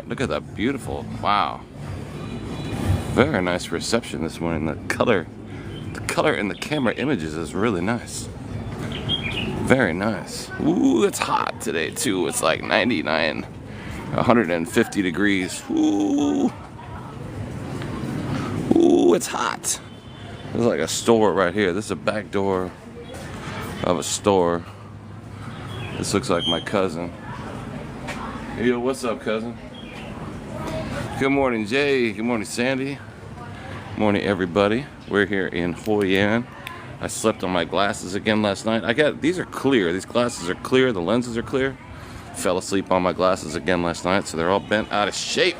Look at that beautiful, wow. Very nice reception this morning. The color in the camera images is really nice. Very nice. Ooh, it's hot today too. It's like 99, 150 degrees. Ooh. Ooh, it's hot. There's like a store right here. This is a back door of a store. This looks like my cousin. Hey, yo, what's up, cousin? Good morning, Jay. Good morning, Sandy. Good morning, everybody. We're here in Hoi An. I slept on my glasses again last night. These are clear. These glasses are clear. The lenses are clear. Fell asleep on my glasses again last night, so they're all bent out of shape.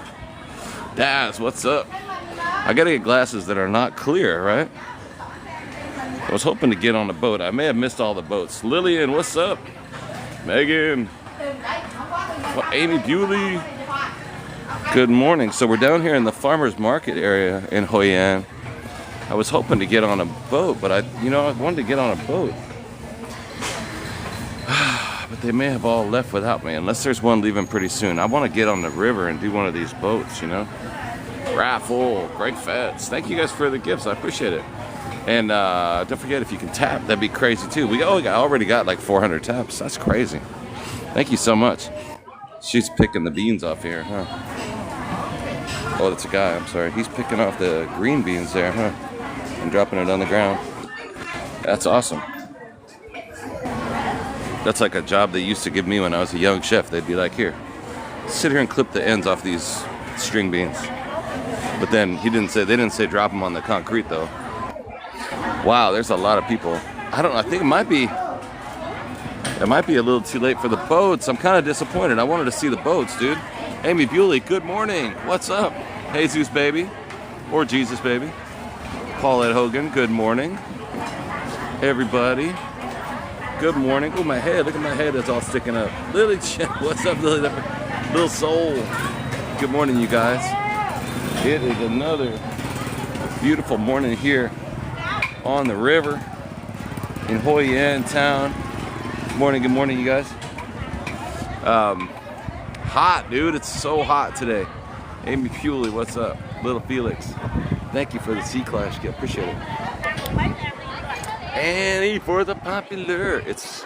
Daz, what's up? I gotta get glasses that are not clear, right? I was hoping to get on a boat. I may have missed all the boats. Lillian, what's up? Megan. Well, Amy Bewley. Good morning. So we're down here in the farmers market area in Hoi An. I was hoping to get on a boat, but I wanted to get on a boat. But they may have all left without me, unless there's one leaving pretty soon. I want to get on the river and do one of these boats, you know? Raffle, Greg Feds. Thank you guys for the gifts. I appreciate it. And don't forget, if you can tap, that'd be crazy too. I already got like 400 taps. That's crazy. Thank you so much. She's picking the beans off here, huh? Oh, that's a guy. I'm sorry. He's picking off the green beans there, huh? And dropping it on the ground. That's awesome. That's like a job they used to give me when I was a young chef. They'd be like, here, sit here and clip the ends off these string beans. But then they didn't say drop them on the concrete though. Wow, there's a lot of people. I don't know, I think it might be a little too late for the boats. I'm kind of disappointed. I wanted to see the boats, dude. Amy Bewley, good morning. What's up? Jesus baby, or Jesus baby. Paulette Hogan, good morning. Everybody, good morning. Oh, my head, look at my head, that's all sticking up. Lily, what's up, Lily? Little soul. Good morning, you guys. It is another beautiful morning here on the river in Hoi An town. Good morning, you guys. Hot, dude. It's so hot today. Amy Bewley, what's up? Little Felix. Thank you for the C-Clash gift. Appreciate it. Annie for the popular. It's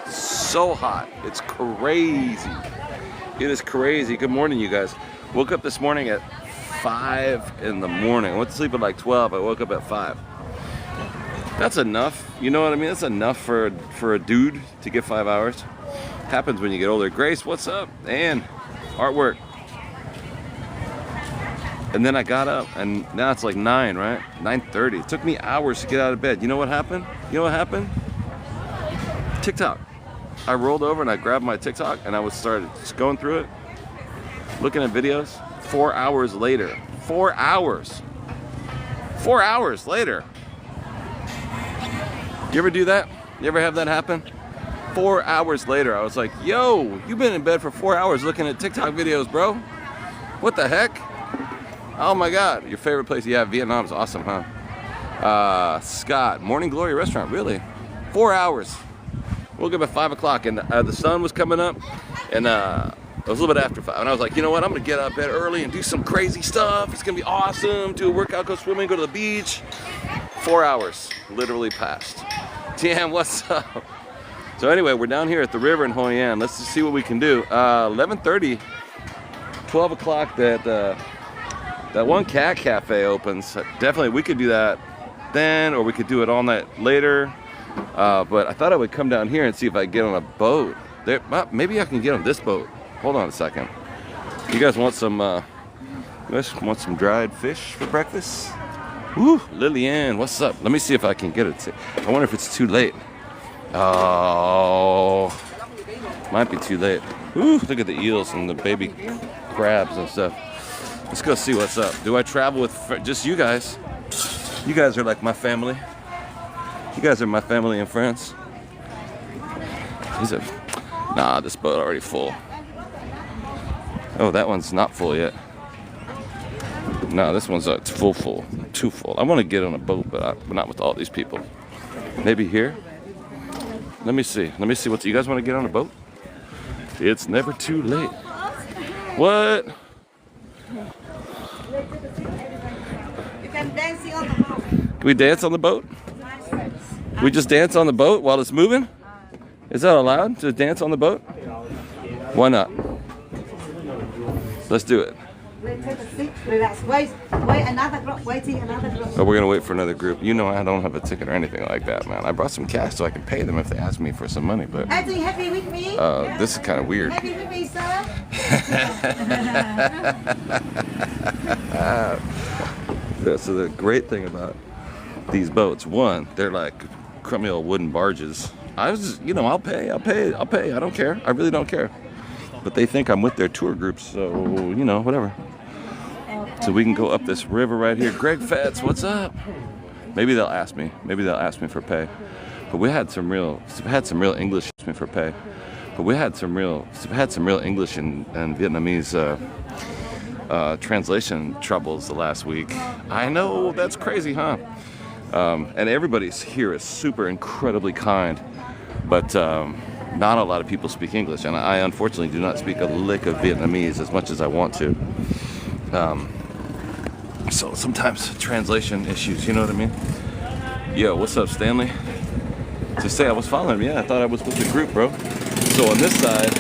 so hot. It's crazy. It is crazy. Good morning, you guys. Woke up this morning at 5 in the morning. I went to sleep at like 12. I woke up at 5. That's enough. You know what I mean? That's enough for a dude to get 5 hours. Happens when you get older. Grace, what's up? And artwork. And then I got up, and now it's like 9, right? 9:30. It took me hours to get out of bed. You know what happened? TikTok. I rolled over and I grabbed my TikTok and I started just going through it, looking at videos. 4 hours later. 4 hours. 4 hours later. You ever do that? You ever have that happen? 4 hours later, I was like, yo, you've been in bed for 4 hours looking at TikTok videos, bro. What the heck? Oh my God, your favorite place? Yeah, Vietnam's awesome, huh? Scott, Morning Glory Restaurant, really? 4 hours. Woke up at 5 o'clock and the sun was coming up, and it was a little bit after 5. And I was like, you know what? I'm gonna get up bed early and do some crazy stuff. It's gonna be awesome. Do a workout, go swimming, go to the beach. 4 hours literally passed. Damn, what's up? So anyway, we're down here at the river in Hoi An. Let's just see what we can do. 11:30, 12 o'clock, that one cat cafe opens. Definitely, we could do that then, or we could do it all night later. But I thought I would come down here and see if I could get on a boat. Maybe I can get on this boat. Hold on a second. You guys want some dried fish for breakfast? Woo, Lillian, what's up? Let me see if I can get it. I wonder if it's too late. Oh, might be too late. Woo, look at the eels and the baby crabs and stuff. Let's go see what's up. Do I travel with just you guys? You guys are like my family. You guys are my family and friends. Nah, this boat already full. Oh, that one's not full yet. No, this one's full. Too full. I want to get on a boat, but not with all these people. Maybe here? Let me see. What you guys want to get on a boat? It's never too late. What? You can dance on the boat. Can we dance on the boat? We just dance on the boat while it's moving? Is that allowed to dance on the boat? Why not? Let's do it. Let's take a seat. Relax. Wait another group. Waiting another group. Oh, we're gonna wait for another group. You know I don't have a ticket or anything like that, man. I brought some cash so I can pay them if they ask me for some money, but Happy with me? this is kind of weird. Happy with me, sir? Yeah, so the great thing about these boats, one, they're like crummy old wooden barges. I was just, you know, I'll pay. I don't care. I really don't care. But they think I'm with their tour groups, so, you know, whatever. So we can go up this river right here. Greg Fetz, what's up? Maybe they'll ask me. Maybe they'll ask me for pay. But we had some real English for pay. But we had some real English and Vietnamese translation troubles the last week. I know, that's crazy, huh? And everybody here is super incredibly kind, but not a lot of people speak English, and I unfortunately do not speak a lick of Vietnamese as much as I want to. So sometimes translation issues, you know what I mean? Yo, what's up, Stanley? Just say I was following him. Yeah, I thought I was with the group, bro. So on this side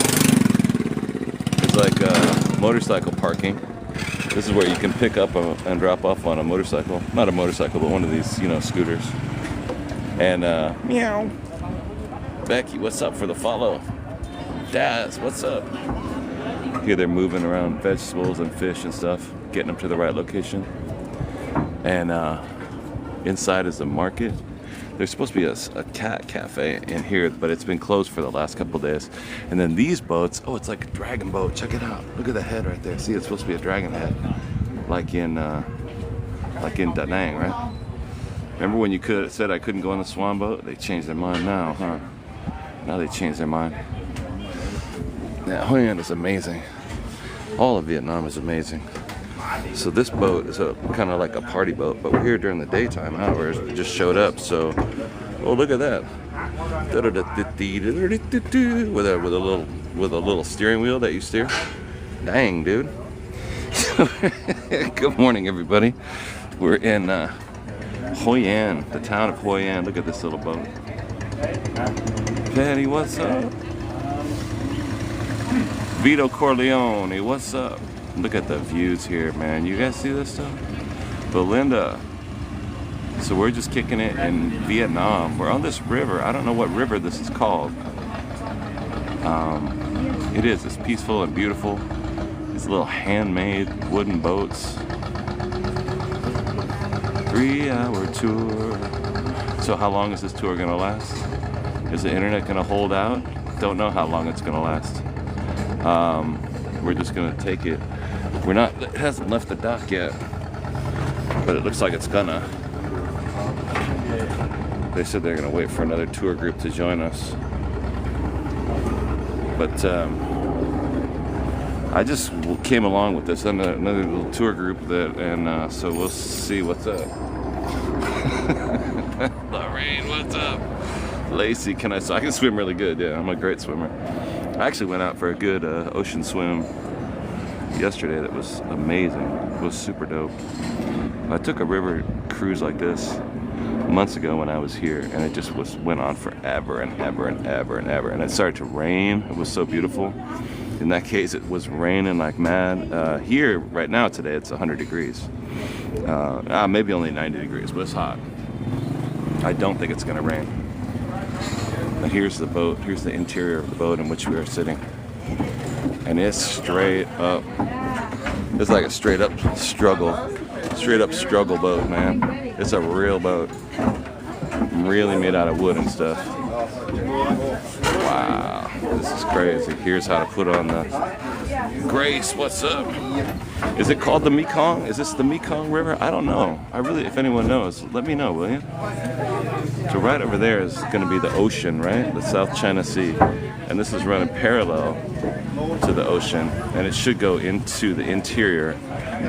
is like motorcycle parking. This is where you can pick up and drop off on a motorcycle. Not a motorcycle, but one of these, you know, scooters. And meow. Becky, what's up for the follow? Daz, what's up? Here they're moving around vegetables and fish and stuff, getting them to the right location. And inside is the market. There's supposed to be a cat cafe in here, but it's been closed for the last couple of days. And then these boats, oh, it's like a dragon boat. Check it out. Look at the head right there. See, it's supposed to be a dragon head, like in Da Nang, right? Remember when you said I couldn't go on the swan boat? They changed their mind now, huh? Now they changed their mind. Yeah, Hoi An is amazing. All of Vietnam is amazing. So this boat is kind of like a party boat, but we're here during the daytime hours. We just showed up, so oh, look at that! With a little steering wheel that you steer. Dang, dude! Good morning, everybody. We're in Hoi An, the town of Hoi An. Look at this little boat. Patty, what's up? Vito Corleone, what's up? Look at the views here, man. You guys see this stuff? Belinda. So we're just kicking it in Vietnam. We're on this river. I don't know what river this is called. It is. It's peaceful and beautiful. These little handmade wooden boats. 3-hour tour. So how long is this tour gonna last? Is the internet gonna hold out? Don't know how long it's gonna last. We're just gonna take it. It hasn't left the dock yet, but it looks like it's gonna. They said they're gonna wait for another tour group to join us. But I just came along with this, another little tour group so we'll see what's up. Lorraine, what's up? Lacey, I can swim really good, yeah, I'm a great swimmer. I actually went out for a good ocean swim yesterday that was amazing. It was super dope. I took a river cruise like this months ago when I was here, and it just went on forever and ever and ever and ever. And it started to rain. It was so beautiful. In that case, it was raining like mad. Here, right now, today, it's 100 degrees. Maybe only 90 degrees, but it's hot. I don't think it's gonna rain. But here's the boat. Here's the interior of the boat in which we are sitting. And it's straight up. It's like a straight up struggle boat, man. It's a real boat. Really made out of wood and stuff. Wow, this is crazy. Here's how to put on the Grace, what's up? Is it called the Mekong? Is this the Mekong River? I don't know. If anyone knows, let me know, will you? So right over there is going to be the ocean, right? The South China Sea. And this is running parallel to the ocean, and it should go into the interior.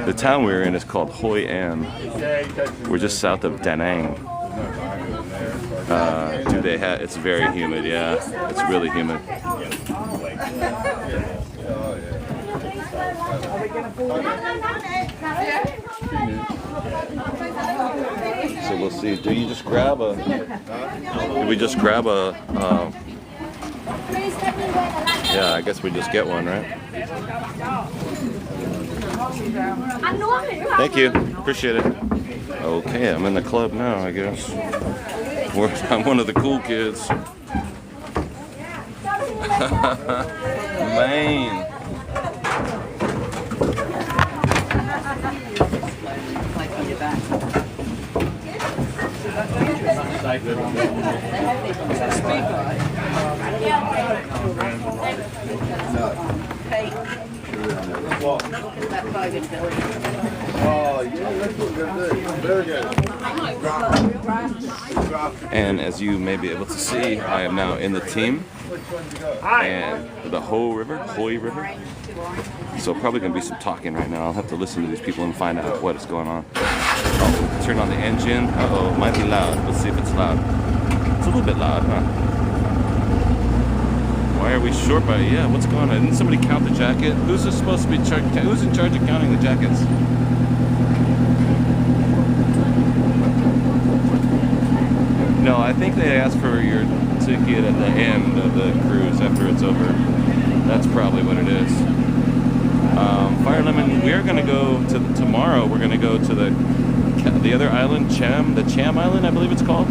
The town we're in is called Hoi An. We're just south of Da Nang. It's very humid, yeah. It's really humid. So we'll see. Do you just grab a? Do we just grab a? Yeah, I guess we just get one, right? Thank you. Appreciate it. Okay, I'm in the club now, I guess. I'm one of the cool kids. Man. And as you may be able to see, I am now in the team and the Hoi River. So probably gonna be some talking right now. I'll have to listen to these people and find out what is going on. Oh, turn on the engine. Uh-oh, might be loud. Let's see if it's loud. It's a little bit loud, huh? Why are we short by? Yeah, what's going on? Didn't somebody count the jacket? Who's this supposed to be? Who's in charge of counting the jackets? No, I think they ask for your ticket at the end of the cruise after it's over. That's probably what it is. Fire Lemon, we are going to go to tomorrow. We're going to go to the other island, the Cham Island, I believe it's called.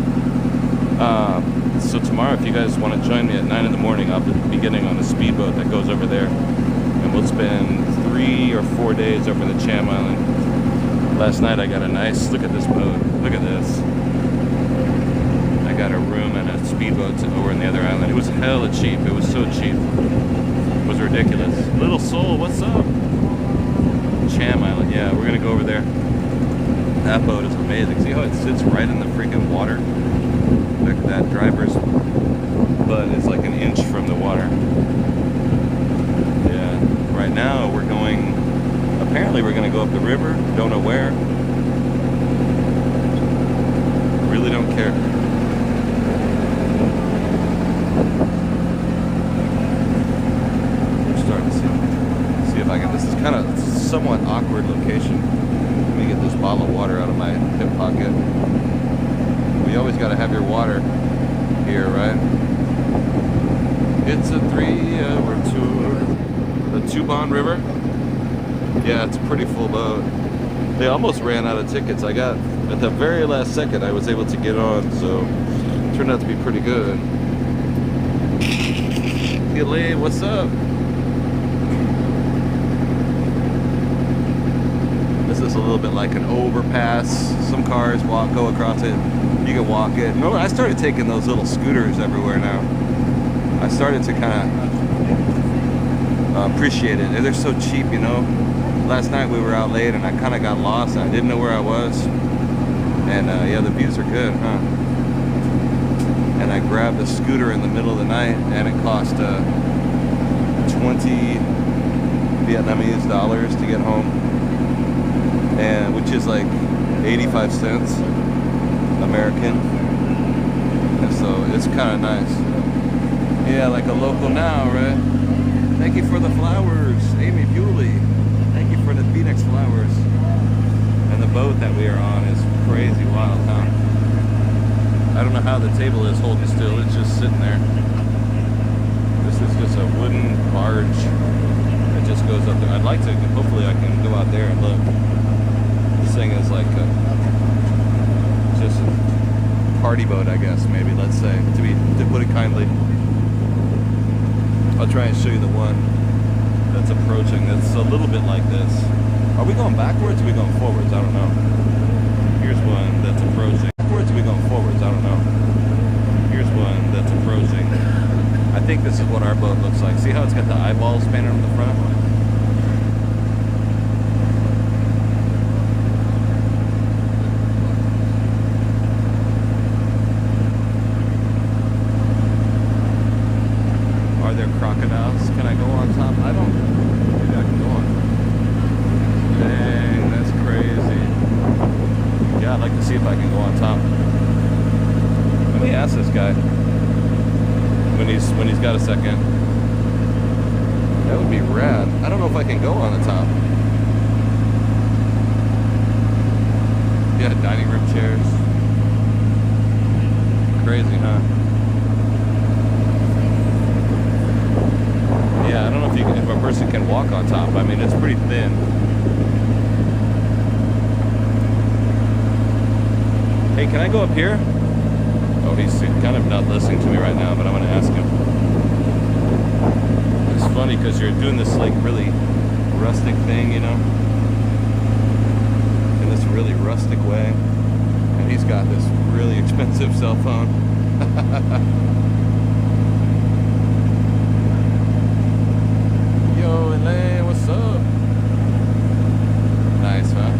So tomorrow, if you guys want to join me at 9 in the morning, I'll be getting on a speedboat that goes over there, and we'll spend 3 or 4 days over the Cham Island. Last night I got a nice look at this boat. Look at this. I got a room and a speedboat over in the other island. It was hella cheap. It was so cheap. It was ridiculous. Little Soul, what's up? Cham Island, yeah, we're gonna go over there. That boat is amazing. See how it sits right in the freaking water? Look at that driver's butt is like an inch from the water. Yeah, right now we're going, apparently we're gonna go up the river, don't know where. Really don't care. If I can, this is kind of somewhat awkward location. Let me get this bottle of water out of my hip pocket. You always got to have your water here, right? It's a the Tubon River. Yeah, it's a pretty full boat. They almost ran out of tickets. I got, at the very last second, I was able to get on, so it turned out to be pretty good. Hey, Lee, what's up? This is a little bit like an overpass. Some cars go across it. You can walk it. No, I started taking those little scooters everywhere now. I started to kind of appreciate it. They're so cheap, you know. Last night we were out late and I kind of got lost. I didn't know where I was. And yeah, the views are good, huh? And I grabbed a scooter in the middle of the night and it cost 20 Vietnamese dollars to get home. And which is like 85 cents American, and so it's kind of nice. Yeah, like a local now, right? Thank you for the flowers, Amy Bewley. Thank you for the Phoenix flowers. And the boat that we are on is crazy wild, huh? I don't know how the table is holding still. It's just sitting there. This is just a wooden barge that just goes up there. I'd like to, hopefully I can go out there and look. This thing is like just a party boat, I guess, maybe, let's say, to put it kindly. I'll try and show you the one that's approaching. That's a little bit like this. Are we going backwards or are we going forwards? I don't know. Here's one that's approaching. Backwards or are we going forwards? I don't know. Here's one that's approaching. I think this is what our boat looks like. See how it's got the eyeballs painted on the front? Are there crocodiles? Can I go on top? I don't. Maybe I can go on. Dang, that's crazy. Yeah, I'd like to see if I can go on top. Let me ask this guy when he's got a second. That would be rad. I don't know if I can go on the top. crazy, huh? Yeah, I don't know if a person can walk on top. I mean, it's pretty thin. Hey, can I go up here? Oh, he's kind of not listening to me right now, but I'm gonna ask him. It's funny because you're doing this like really rustic thing, you know, in this really rustic way, and he's got this really expensive cell phone. Yo, Elaine, what's up? Nice, huh?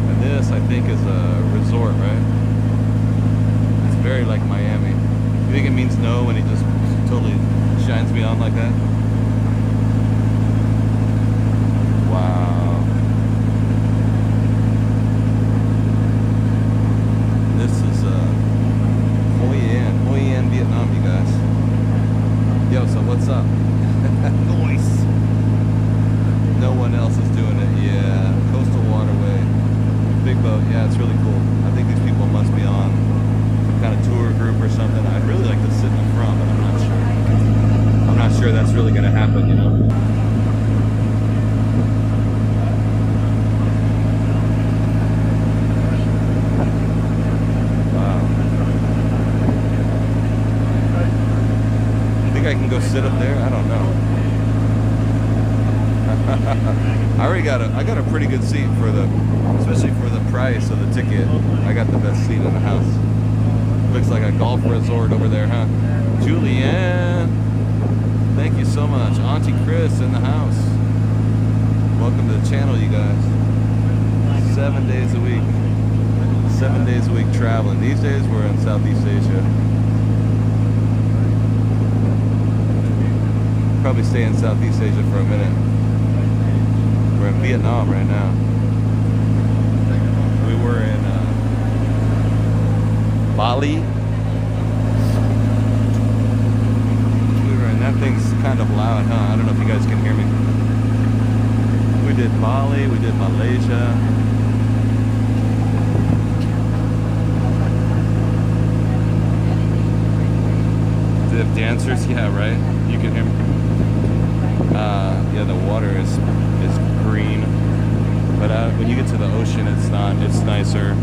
And this, I think, is a resort, right? It's very like Miami. You think it means no when he just totally shines me on like that? Wow. This is Hoi An, Vietnam, you guys. Yo, so what's up? Nice. No one else is doing it. Yeah, coastal waterway, big boat. Yeah, it's really cool. I think these people must be on some kind of tour group or something. I'd really like to sit in the front, but I'm not sure. I'm not sure that's really going to happen, you know. Wow. You think I can go sit up there? I don't know. I got a pretty good seat for the, especially for the price of the ticket. I got the best seat in the house. Looks like a golf resort over there, huh? Julianne, thank you so much. Auntie Chris in the house. Welcome to the channel, you guys. 7 days a week. 7 days a week traveling. These days we're in Southeast Asia. Probably stay in Southeast Asia for a minute. We're in Vietnam right now. We were in Bali. We were in, that thing's kind of loud, huh? I don't know if you guys can hear me. We did Bali, we did Malaysia. Do they have dancers? Yeah, right? You can hear me. Yeah, the water is green, but when you get to the ocean, it's not. It's nicer.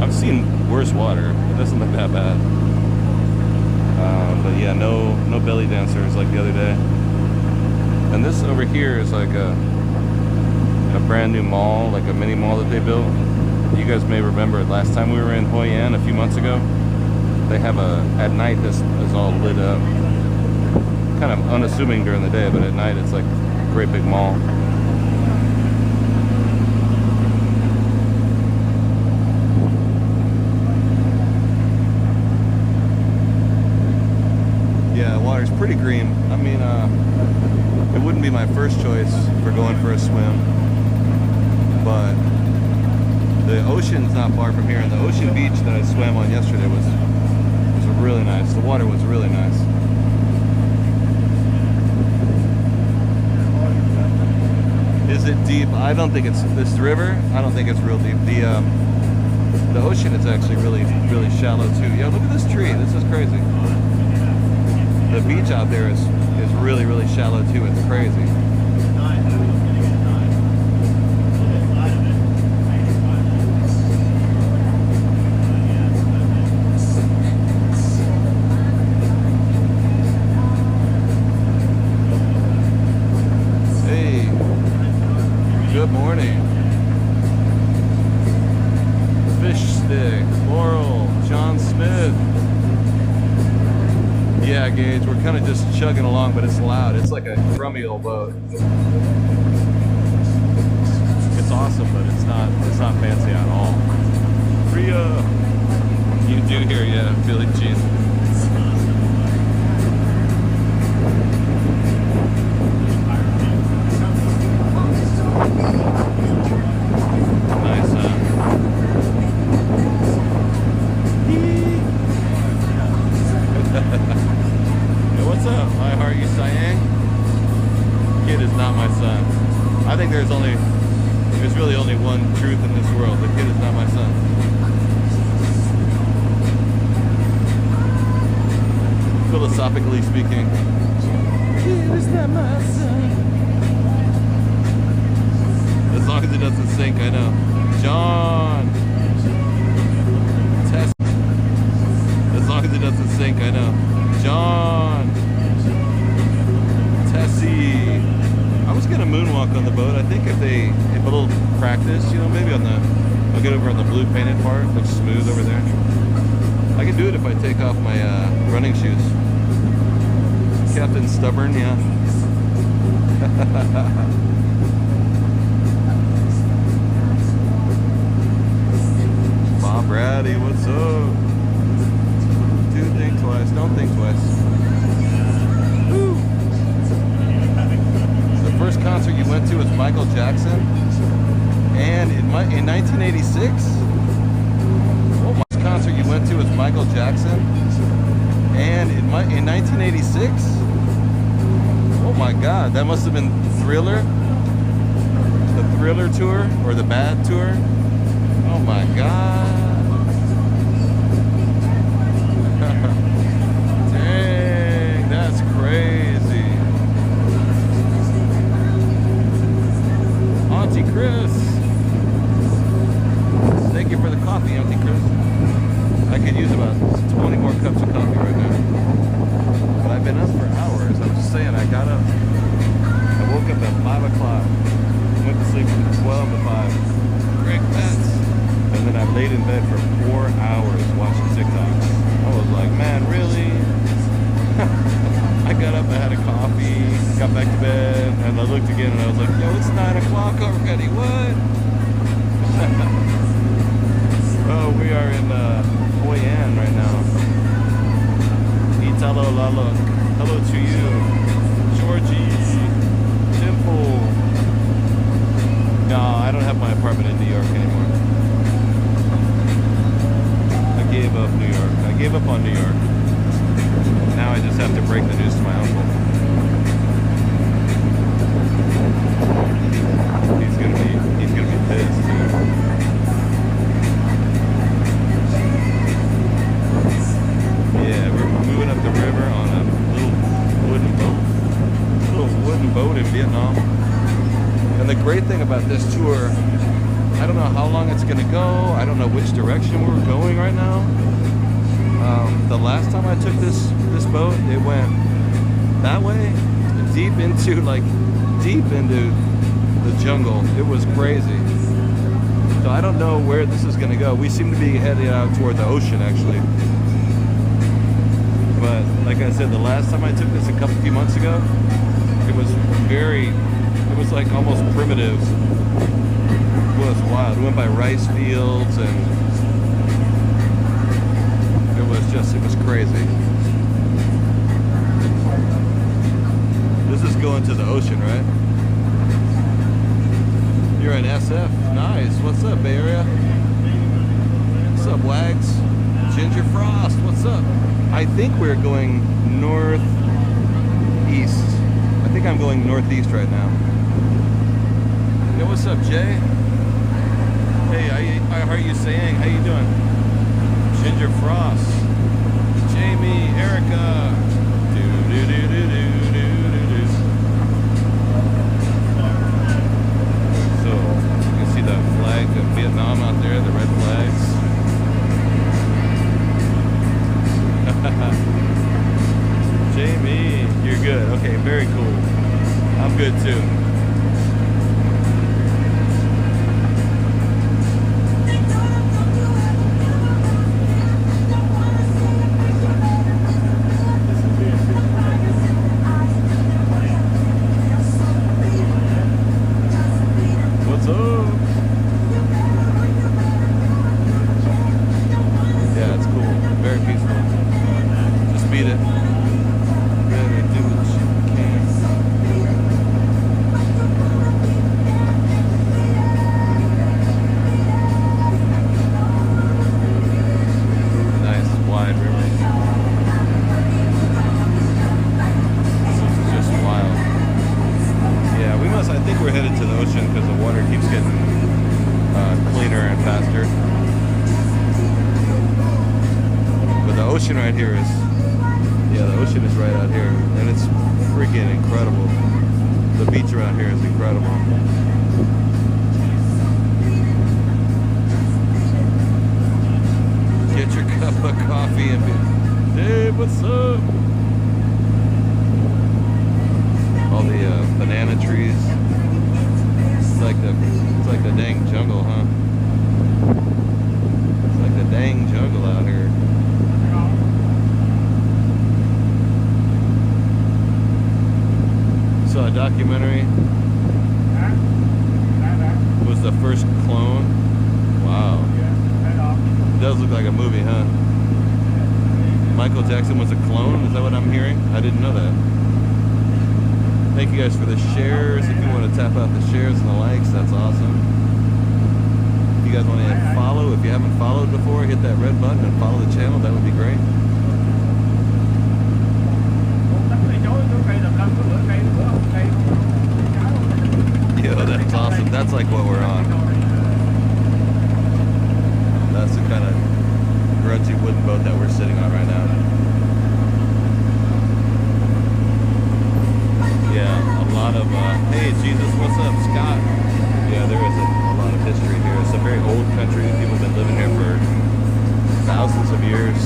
I've seen worse water. It doesn't look that bad. But yeah, no belly dancers like the other day. And this over here is like a brand new mall, like a mini mall that they built. You guys may remember last time we were in Hoi An a few months ago. They have at night this is all lit up. Kind of unassuming during the day, but at night it's like a great big mall. Yeah, water's pretty green. I mean, it wouldn't be my first choice for going for a swim, but the ocean's not far from here, and the ocean beach that I swam on yesterday was really nice. The water was really nice. Is it deep? I don't think it's this river. I don't think it's real deep. The ocean is actually really shallow too. Yo, look at this tree. This is crazy. The beach out there is really shallow too. It's crazy. Good morning. Fish Stick, Laurel, John Smith. Yeah, Gage, we're kind of just chugging along, but it's loud. It's like a crummy old boat. It's awesome, but it's not fancy at all. Priya, you do hear, yeah, Billie Jean. Nice, huh? Hey, what's up? Hi, how are you, Siang? Kid is not my son. I think there's really only one truth in this world. The kid is not my son. philosophically speaking. Is that my son? As long as it doesn't sink, I know. John. Test. As long as it doesn't sink, I know. John. Tessie. I was gonna moonwalk on the boat. I think if a little practice, you know, maybe on the, I'll get over on the blue painted part. It looks smooth over there. I can do it if I take off my running shoes. Captain Stubborn, yeah. Bob Ratty, what's up? Do think twice, don't think twice. Woo. The first concert you went to was Michael Jackson, and in 1986. Oh, my concert you went to was Michael Jackson, and in 1986. Oh my God, that must have been Thriller, the Thriller tour or the Bad tour. Oh my God. Dang, that's crazy. Auntie Chris. Thank you for the coffee, Auntie Chris. I could use about 20 more cups of coffee right now. But I've been up for hours. I'm just saying, I got up. I woke up at 5 o'clock. Went to sleep from 12 to 5. Great pets. And then I laid in bed for 4 hours watching TikTok. I was like, man, really? I got up, I had a coffee, got back to bed, and I looked again and I was like, yo, it's 9 o'clock already, what? Oh, we are in Hoi An right now. Italo Lalo. Hello to you. Georgie. Dimple. No, I don't have my apartment in New York anymore. I gave up New York. I gave up on New York. Now I just have to break the news to my uncle. He's gonna be pissed too. Yeah, we're moving up the river on a little wooden boat in Vietnam. And the great thing about this tour, I don't know how long it's gonna go. I don't know which direction we're going right now. The last time I took this boat, it went that way, deep into the jungle. It was crazy. So I don't know where this is gonna go. We seem to be heading out toward the ocean, actually. But like I said, the last time I took this a few months ago, it was like almost primitive. It was wild. We went by rice fields and it was crazy. This is going to the ocean, right? You're in SF. Nice. What's up, Bay Area? What's up, Wags? Ginger Frost. What's up? I think we're going northeast. I think I'm going northeast right now. Yo, what's up, Jay? Hey, how are you saying? How you doing? Ginger Frost. Jamie, Erica. Do do do do do do do do. So you can see the flag of Vietnam out there, the red flags. Jamie, you're good. Okay, very cool. I'm good too. Yeah, the ocean is right out here, and it's freaking incredible. The beach around here is incredible. Get your cup of coffee and be, Dave, what's up? All the banana trees. It's like the dang jungle, huh? It's like the dang jungle out here. Saw a documentary. It was the first clone. Wow. It does look like a movie, huh? Michael Jackson was a clone? Is that what I'm hearing? I didn't know that. Thank you guys for the shares. If you want to tap out the shares and the likes, that's awesome. If you guys want to follow, if you haven't followed before, hit that red button and follow the channel. That would be great. Yo, that's awesome. That's like what we're on. That's the kind of grungy wooden boat that we're sitting on right now. Yeah, a lot of, hey Jesus, what's up, Scott? Yeah, there is a lot of history here. It's a very old country. People have been living here for thousands of years.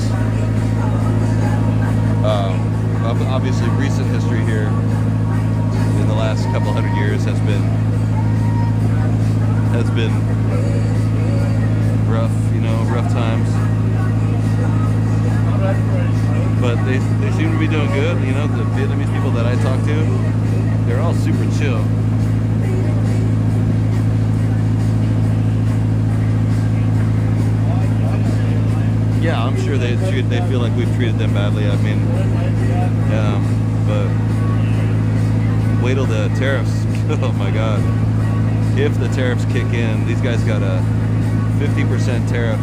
Obviously, recent history here in the last couple hundred years has been rough, you know, rough times. But they seem to be doing good. You know, the Vietnamese people that I talk to, they're all super chill. Yeah, I'm sure they feel like we've treated them badly. I mean, but wait till the tariffs. Oh my God! If the tariffs kick in, these guys got a 50% tariff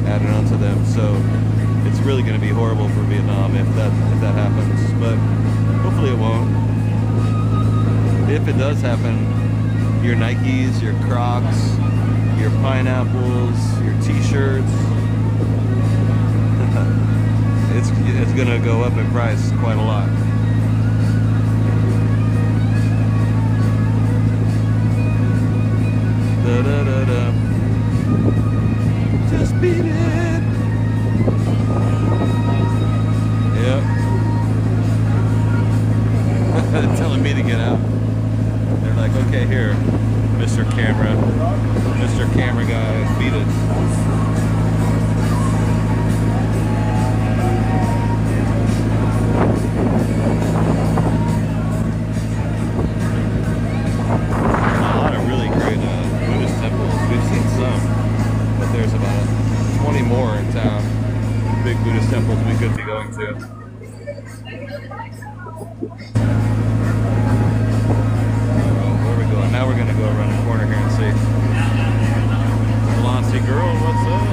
added onto them. So it's really going to be horrible for Vietnam if that happens. But hopefully it won't. If it does happen, your Nikes, your Crocs, your pineapples, your T-shirts, it's gonna go up in price quite a lot. Da da da da. Just beat it. Yep. They're telling me to get out. They're like, okay, here, Mr. Camera guy, beat it. Temples we could be going to. Where are we going? Now we're going to go around the corner here and see. Glossy girl, what's up?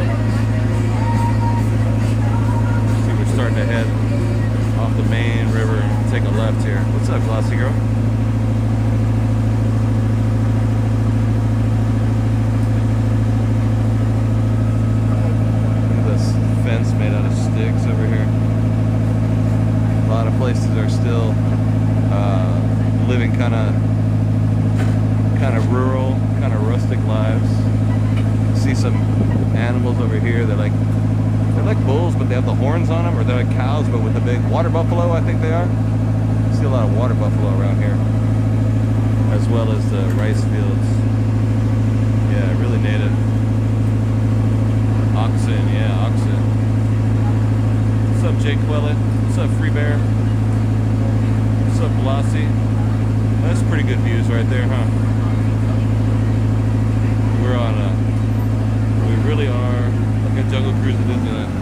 See, we're starting to head off the main river and take a left here. What's up, Glossy girl? Made out of sticks over here. A lot of places are still living kind of rural, kind of rustic lives. See some animals over here. They're like bulls, but they have the horns on them, or they're like cows, but with the big water buffalo. I think they are. See a lot of water buffalo around here, as well as the rice fields. Yeah, really native. Oxen, yeah, oxen. What's up, Jake Quellet? What's up, Free Bear? What's up, Glossy? That's pretty good views right there, huh? We're on we really are like a jungle cruise at Disneyland.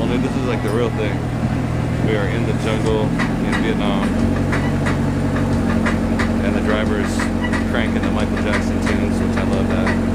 Only this is like the real thing. We are in the jungle in Vietnam. And the driver's cranking the Michael Jackson tunes, which I love that.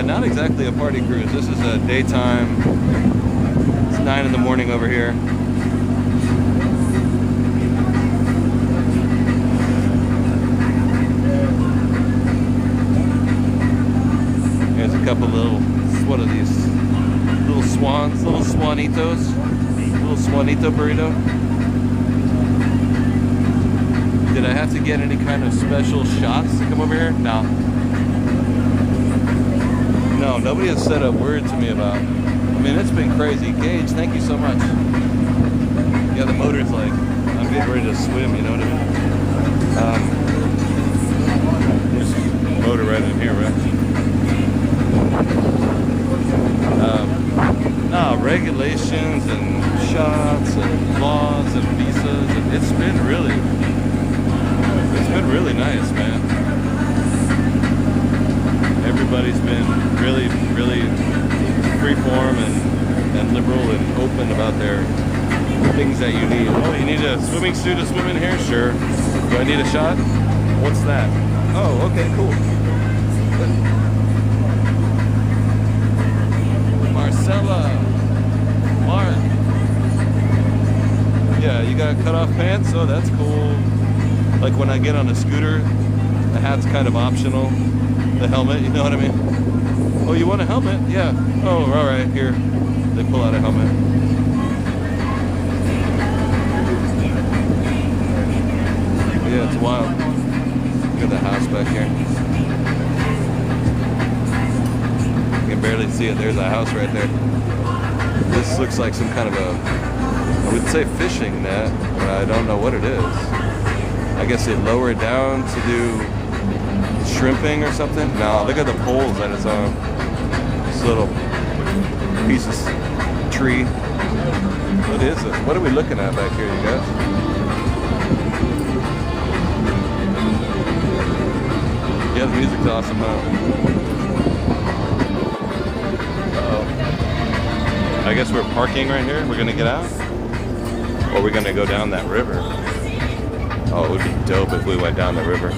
Yeah, not exactly a party cruise. This is a daytime. It's 9 in the morning over here. There's a couple little, what are these? Little swans, little swanitos. Little swanito burrito. Did I have to get any kind of special shots to come over here? No. No, nobody has said a word to me about. I mean, it's been crazy. Gage, thank you so much. Yeah, the motor's like, I'm getting ready to swim, you know what I mean? There's a motor right in here, right? No, regulations and shots and laws and visas. It's been really nice, man. Everybody's been really freeform and liberal and open about their things that you need. Oh, you need a swimming suit to swim in here? Sure. Do I need a shot? What's that? Oh, okay, cool. Marcella. Yeah, you got cut off pants? Oh, that's cool. Like when I get on a scooter, the hat's kind of optional. The helmet, you know what I mean? Oh, you want a helmet? Yeah. Oh, all right, here. They pull out a helmet. Yeah, it's wild. Look at the house back here. You can barely see it. There's a house right there. This looks like some kind of a, I would say fishing net, but I don't know what it is. I guess they lower it down to do shrimping or something? No, look at the poles that it's on. This little piece of tree. What is it? What are we looking at back here, you guys? Yeah, the music's awesome, huh? Uh-oh. I guess we're parking right here. We're gonna get out? Or we're gonna go down that river? Oh, it would be dope if we went down the river.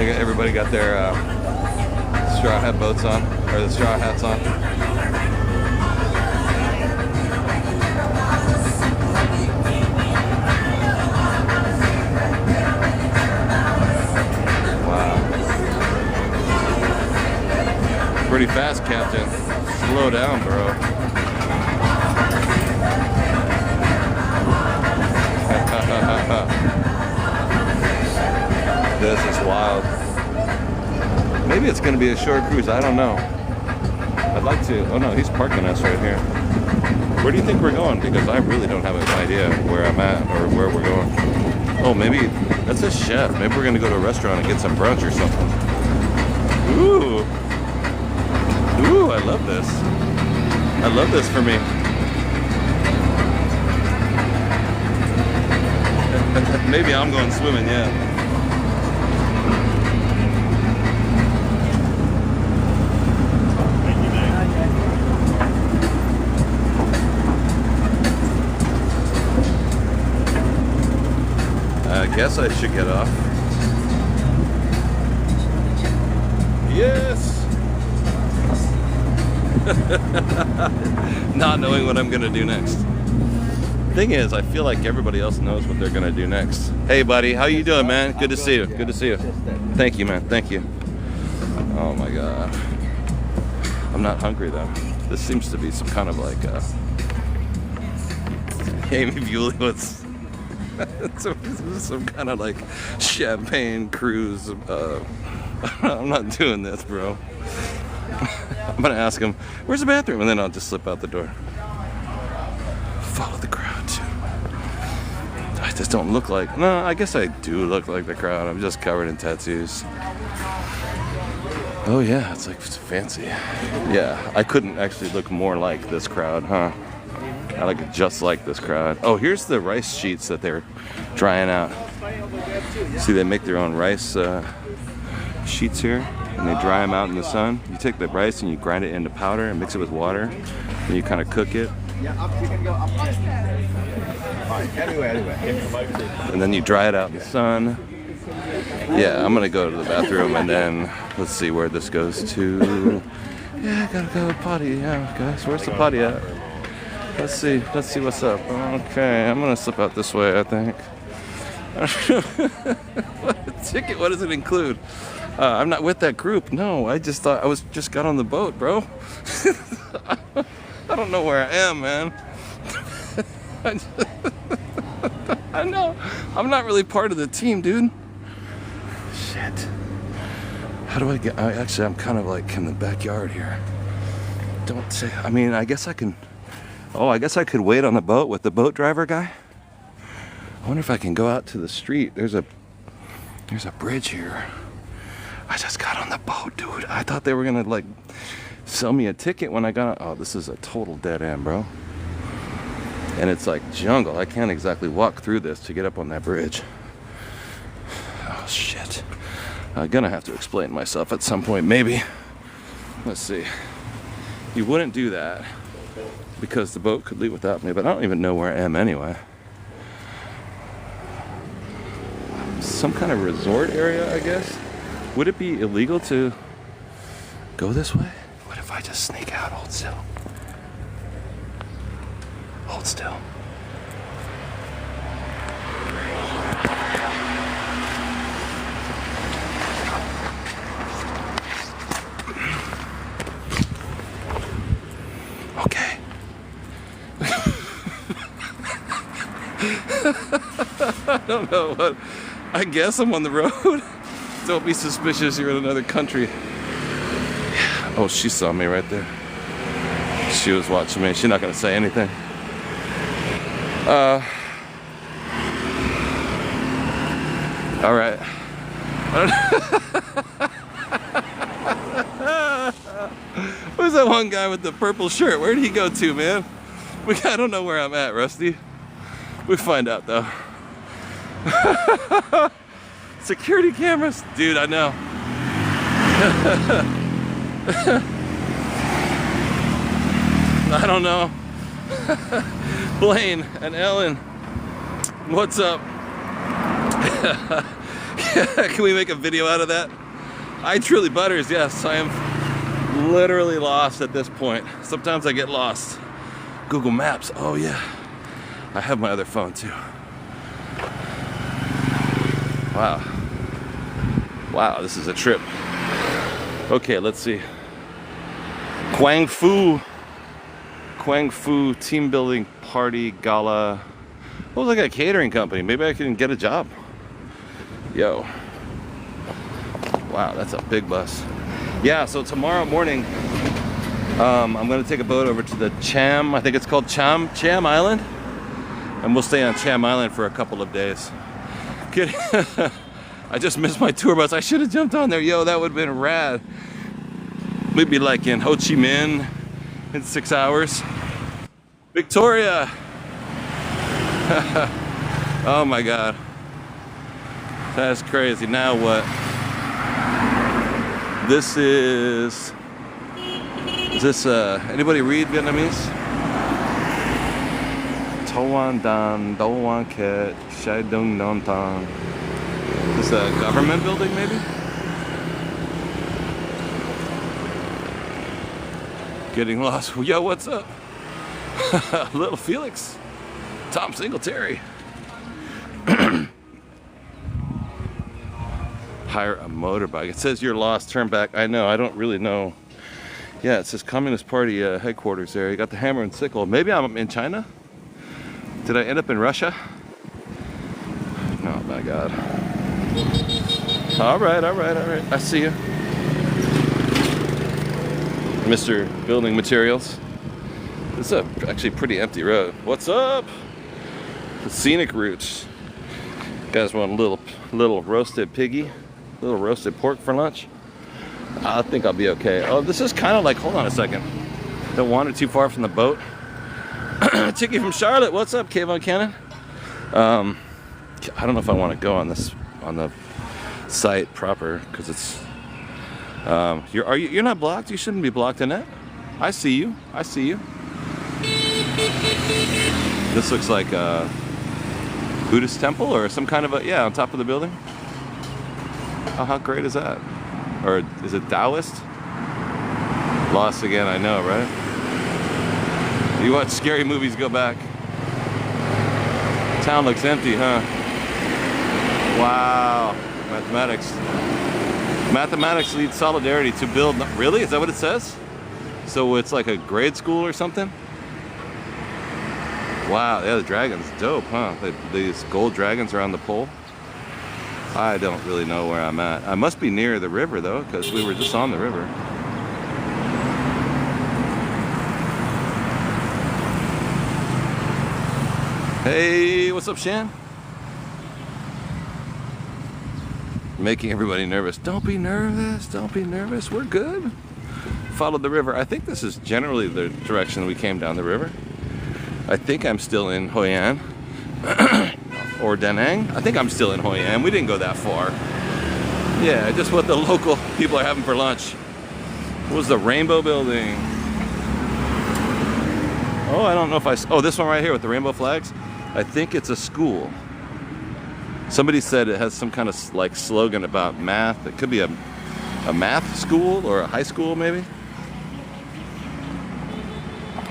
Everybody got their straw hat boats on, or the straw hats on. Wow. Pretty fast, Captain. Slow down, bro. This is wild. Maybe it's going to be a short cruise. I don't know. I'd like to. Oh no, he's parking us right here. Where do you think we're going? Because I really don't have an idea where I'm at or where we're going. Oh, maybe that's a chef. Maybe we're going to go to a restaurant and get some brunch or something. Ooh. Ooh, I love this. I love this for me. Maybe I'm going swimming, yeah. I guess I should get off. Yes! Not knowing what I'm gonna do next. Thing is, I feel like everybody else knows what they're gonna do next. Hey buddy, how you doing, man? Good to see you. Good to see you. Thank you, man. Thank you. Oh my god. I'm not hungry though. This seems to be some kind of like Amy Bewley was some kind of like champagne cruise. I'm not doing this, bro. I'm gonna ask him, where's the bathroom? And then I'll just slip out the door. Follow the crowd too. I just don't look like, no, I guess I do look like the crowd. I'm just covered in tattoos. Oh yeah, it's like it's fancy. Yeah, I couldn't actually look more like this crowd, huh? I like it just like this crowd. Oh, here's the rice sheets that they're drying out. See, they make their own rice sheets here, and they dry them out in the sun. You take the rice and you grind it into powder and mix it with water, and you kind of cook it. And then you dry it out in the sun. Yeah, I'm gonna go to the bathroom and then let's see where this goes to. Yeah, I gotta go potty. Yeah, guys, where's the potty at? Let's see what's up. Okay, I'm gonna slip out this way, I think. What ticket? What does it include? I'm not with that group. No, I just thought I just got on the boat, bro. I don't know where I am, man. I know. I'm not really part of the team, dude. Shit. How do I get? Actually, I'm kind of like in the backyard here. Don't say. I mean, I guess I can. Oh, I guess I could wait on the boat with the boat driver guy. I wonder if I can go out to the street. There's a bridge here. I just got on the boat, dude. I thought they were gonna like sell me a ticket when I got on. Oh, this is a total dead end, bro. And it's like jungle. I can't exactly walk through this to get up on that bridge. Oh shit. I'm gonna have to explain myself at some point, maybe. Let's see. You wouldn't do that because the boat could leave without me, but I don't even know where I am anyway. Some kind of resort area, I guess. Would it be illegal to go this way? What if I just sneak out? Hold still. Hold still. Okay. I don't know what. I guess I'm on the road. Don't be suspicious, you're in another country. Oh, she saw me right there. She was watching me. She's not gonna say anything. All right. Who's that one guy with the purple shirt? Where did he go to, man? I don't know where I'm at, Rusty. We find out though. Security cameras, dude. I know. I don't know. Blaine and Ellen, what's up? Can we make a video out of that? I truly butters, yes. I am literally lost at this point. Sometimes I get lost. Google Maps, oh yeah. I have my other phone too. Wow. Wow, this is a trip. Okay, let's see. Quang Fu team building party gala. Looks like a catering company. Maybe I can get a job. Yo. Wow, that's a big bus. Yeah, so tomorrow morning, I'm gonna take a boat over to the Cham, I think it's called Cham Island. And we'll stay on Cham Island for a couple of days. Kidding. I just missed my tour bus. I should have jumped on there. Yo, that would have been rad. We'd be like in Ho Chi Minh in 6 hours. Victoria. Oh my God. That's crazy. Now what? This is this anybody read Vietnamese? Toan Dan Doan Ket Shai Dung Non Tang. Is this a government building maybe? Getting lost. Yo, what's up? Little Felix. Tom Singletary. Hire a motorbike. It says you're lost, turn back. I know, I don't really know. Yeah, it says Communist Party headquarters there. You got the hammer and sickle. Maybe I'm in China? Did I end up in Russia? Oh my God. All right. I see you. Mr. Building Materials. This is actually a pretty empty road. What's up? The scenic routes. You guys want a little roasted piggy? A little roasted pork for lunch? I think I'll be okay. Oh, this is kind of like, hold on a second. Don't wander too far from the boat. Chicky from Charlotte, what's up, Kayvon Cannon? I don't know if I want to go on the site proper because it's. You're not blocked. You shouldn't be blocked, Annette. I see you. This looks like Buddhist temple or some kind of a, yeah, on top of the building. Oh, how great is that? Or is it Taoist? Lost again, I know, right? You watch scary movies, go back. Town looks empty, huh? Wow. Mathematics. Mathematics leads solidarity to build. Really? Is that what it says? So it's like a grade school or something? Wow, yeah, the dragon's dope, huh? These gold dragons are on the pole. I don't really know where I'm at. I must be near the river though, because we were just on the river. Hey, what's up, Shan? Making everybody nervous. Don't be nervous, don't be nervous, we're good. Follow the river. I think this is generally the direction we came down the river. I think I'm still in Hoi An. Or Da Nang. I think I'm still in Hoi An. We didn't go that far. Yeah, just what the local people are having for lunch. What was the Rainbow Building? Oh, I don't know if oh, this one right here with the rainbow flags. I think it's a school. Somebody said it has some kind of like slogan about math. It could be a math school or a high school maybe.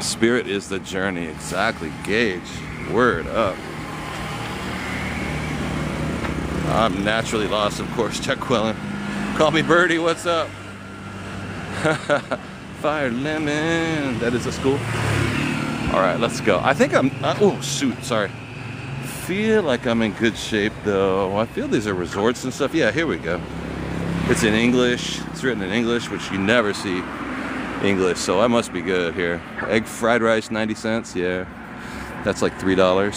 Spirit is the journey. Exactly. Gauge. Word up. I'm naturally lost, of course. Chuck Quillen. Call me Birdie. What's up? Fire Lemon. That is a school. All right, let's go. I think I'm. Oh shoot! Sorry. Feel like I'm in good shape though. I feel these are resorts and stuff. Yeah, here we go. It's in English. It's written in English, which you never see English, so I must be good here. Egg fried rice, 90 cents. Yeah, that's like $3.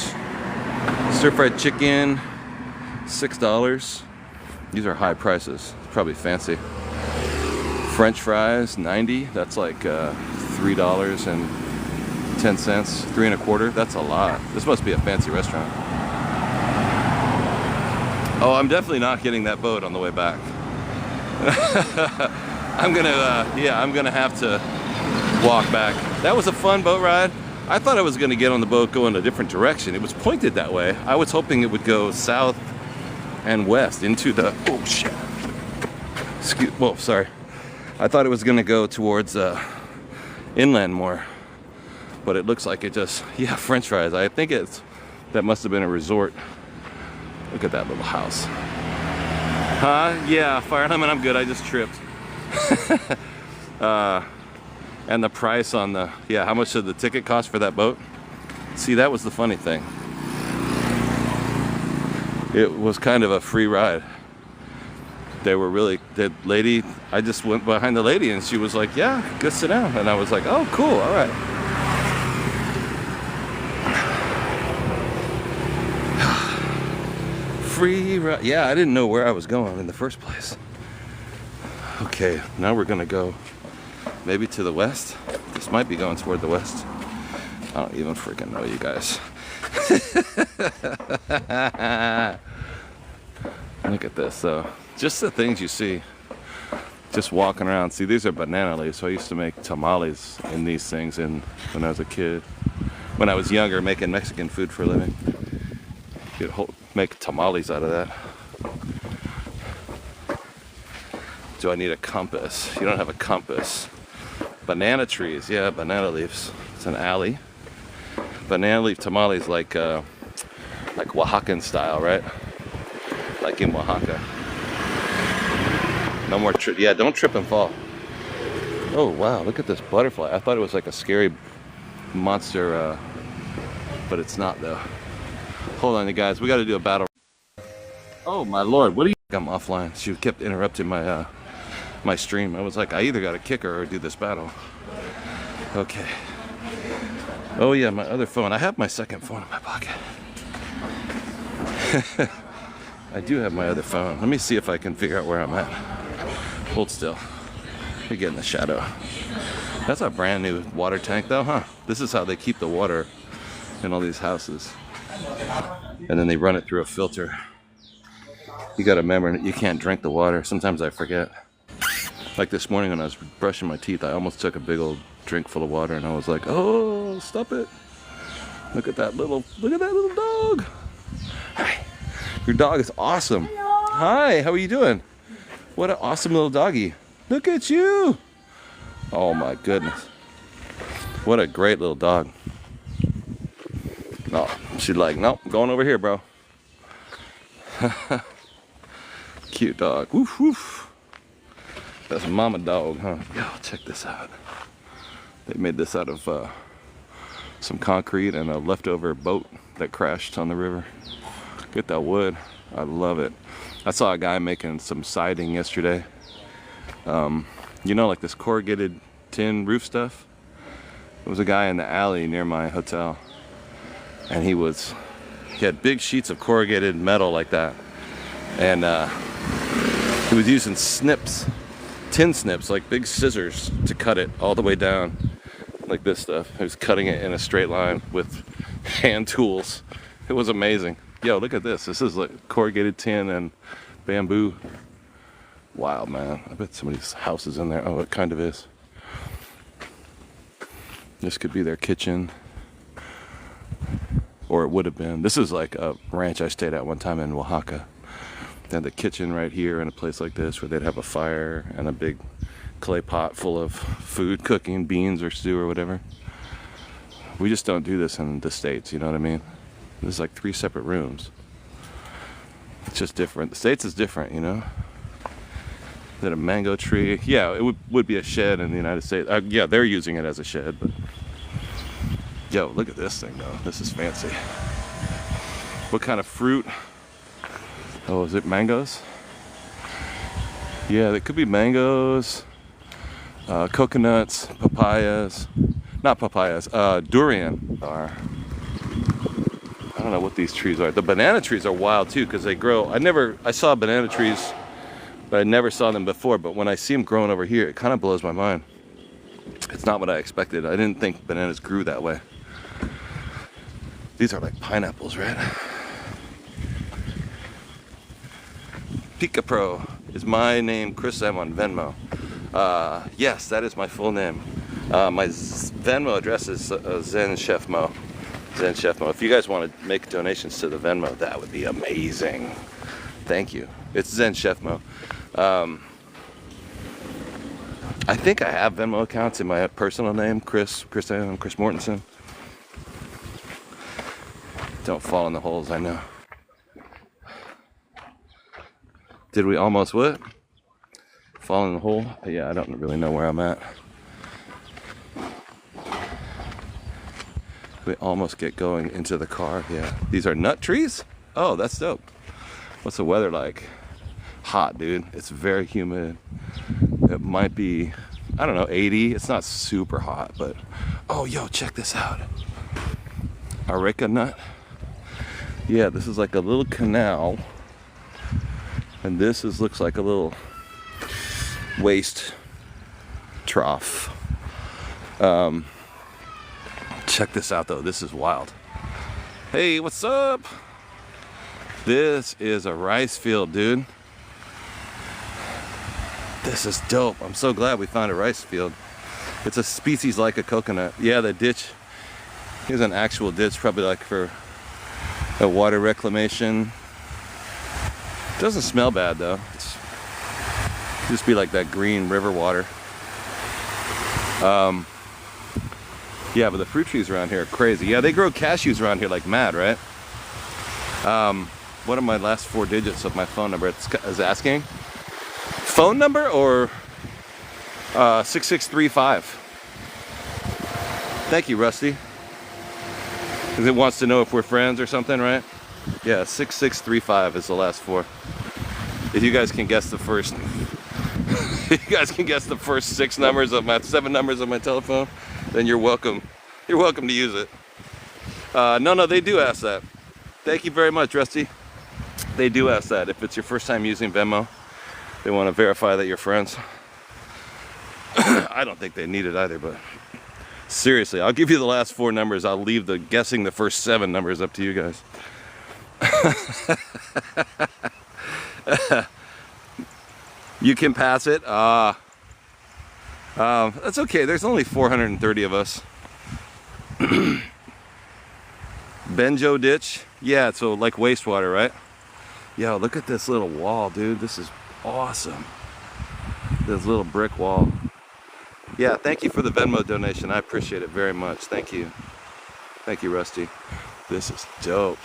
Stir-fried chicken, $6. These are high prices. Probably fancy. French fries, 90. That's like $3.10. 3.25. That's a lot. This must be a fancy restaurant. Oh, I'm definitely not getting that boat on the way back. I'm gonna have to walk back. That was a fun boat ride. I thought I was gonna get on the boat, go in a different direction. It was pointed that way. I was hoping it would go south and west into the, oh shit. Whoa, sorry. I thought it was gonna go towards inland more, but it looks like it just, yeah, French fries. I think that must have been a resort. Look at that little house. Huh? Yeah, Fire Lemon, I'm good. I just tripped. And the price on the, yeah, how much did the ticket cost for that boat? See, that was the funny thing. It was kind of a free ride. They were really, the lady, I just went behind the lady and she was like, yeah, go sit down. And I was like, oh, cool, all right. Free ride. Yeah, I didn't know where I was going in the first place. Okay, now we're gonna go maybe to the west. This might be going toward the west. I don't even freaking know, you guys. Look at this, though. Just the things you see. Just walking around. See, these are banana leaves. So I used to make tamales in these things when I was a kid. When I was younger, making Mexican food for a living. You could make tamales out of that. Do I need a compass? You don't have a compass. Banana trees, yeah, banana leaves. It's an alley. Banana leaf tamales like Oaxacan style, right? Like in Oaxaca. No more trip. Yeah, don't trip and fall. Oh wow, look at this butterfly. I thought it was like a scary monster, but it's not though. Hold on, you guys. We got to do a battle. Oh my lord, what do you? I'm offline. She kept interrupting my my stream. I was like, I either got to kick her or do this battle. Okay. Oh yeah, my other phone. I have my second phone in my pocket. I do have my other phone. Let me see if I can figure out where I'm at. Hold still. You get in the shadow. That's a brand new water tank though, huh? This is how they keep the water in all these houses. And then they run it through a filter. You gotta remember, you can't drink the water. Sometimes I forget. Like this morning when I was brushing my teeth, I almost took a big old drink full of water and I was like, oh, stop it. Look at that little dog. Your dog is awesome. Hi, how are you doing? What an awesome little doggy. Look at you. Oh my goodness. What a great little dog. No, she's like, nope, I'm going over here, bro. Cute dog. Woof, woof. That's a mama dog, huh? Yo, check this out. They made this out of some concrete and a leftover boat that crashed on the river. Get that wood. I love it. I saw a guy making some siding yesterday. You know, like this corrugated tin roof stuff? There was a guy in the alley near my hotel, and he had big sheets of corrugated metal like that, and he was using snips, tin snips, like big scissors, to cut it all the way down, like this stuff. He was cutting it in a straight line with hand tools. It was amazing. Yo, look at this. This is like corrugated tin and bamboo. Wow, man. I bet somebody's house is in there. Oh, it kind of is. This could be their kitchen. Or it would have been. This is like a ranch I stayed at one time in Oaxaca. They had the kitchen right here in a place like this where they'd have a fire and a big clay pot full of food, cooking, beans or stew or whatever. We just don't do this in the States, you know what I mean? This is like 3 separate rooms. It's just different. The States is different, you know? Is that a mango tree? Yeah, it would be a shed in the United States. Yeah, they're using it as a shed, but yo, look at this thing though. This is fancy. What kind of fruit? Oh, is it mangoes? Yeah, it could be mangoes, coconuts, papayas. Not papayas, durian are. I don't know what these trees are. The banana trees are wild too because they grow. I saw banana trees, but I never saw them before. But when I see them growing over here, it kind of blows my mind. It's not what I expected. I didn't think bananas grew that way. These are like pineapples, right? Pika Pro is my name, Chris M on Venmo. Yes, that is my full name. My Venmo address is Zen Chef Mo. Zen Chef Mo. If you guys want to make donations to the Venmo, that would be amazing. Thank you. It's Zen Chef Mo. I think I have Venmo accounts in my personal name, Chris M, Chris Mortensen. Don't fall in the holes, I know. Did we almost what? Fall in the hole? Yeah, I don't really know where I'm at. We almost get going into the car. Yeah, these are nut trees? Oh, that's dope. What's the weather like? Hot, dude. It's very humid. It might be, I don't know, 80. It's not super hot, but oh, yo, check this out. Areca nut. Yeah, this is like a little canal, and this looks like a little waste trough. Check this out though, this is wild. Hey, what's up? This is a rice field, dude. This is dope. I'm so glad we found a rice field. It's a species like a coconut. Yeah, the ditch. Here's an actual ditch, probably like for a water reclamation. Doesn't smell bad though. It's just be like that green river water. Yeah, but the fruit trees around here are crazy. Yeah, they grow cashews around here like mad, right? What are my last 4 digits of my phone number? It's asking. Phone number or 6635? Thank you, Rusty. Because it wants to know if we're friends or something, right? Yeah, 6635 is the last 4. If you guys can guess the first, if you guys can guess the first 7 numbers of my telephone, then you're welcome. You're welcome to use it. No, they do ask that. Thank you very much, Rusty. They do ask that. If it's your first time using Venmo, they want to verify that you're friends. I don't think they need it either, but seriously, I'll give you the last 4 numbers. I'll leave the guessing the first 7 numbers up to you guys. You can pass it. That's okay. There's only 430 of us. Benjo ditch. Yeah, so like wastewater, right? Yo, look at this little wall, dude. This is awesome. This little brick wall. Yeah, thank you for the Venmo donation. I appreciate it very much. Thank you. Thank you, Rusty. This is dope.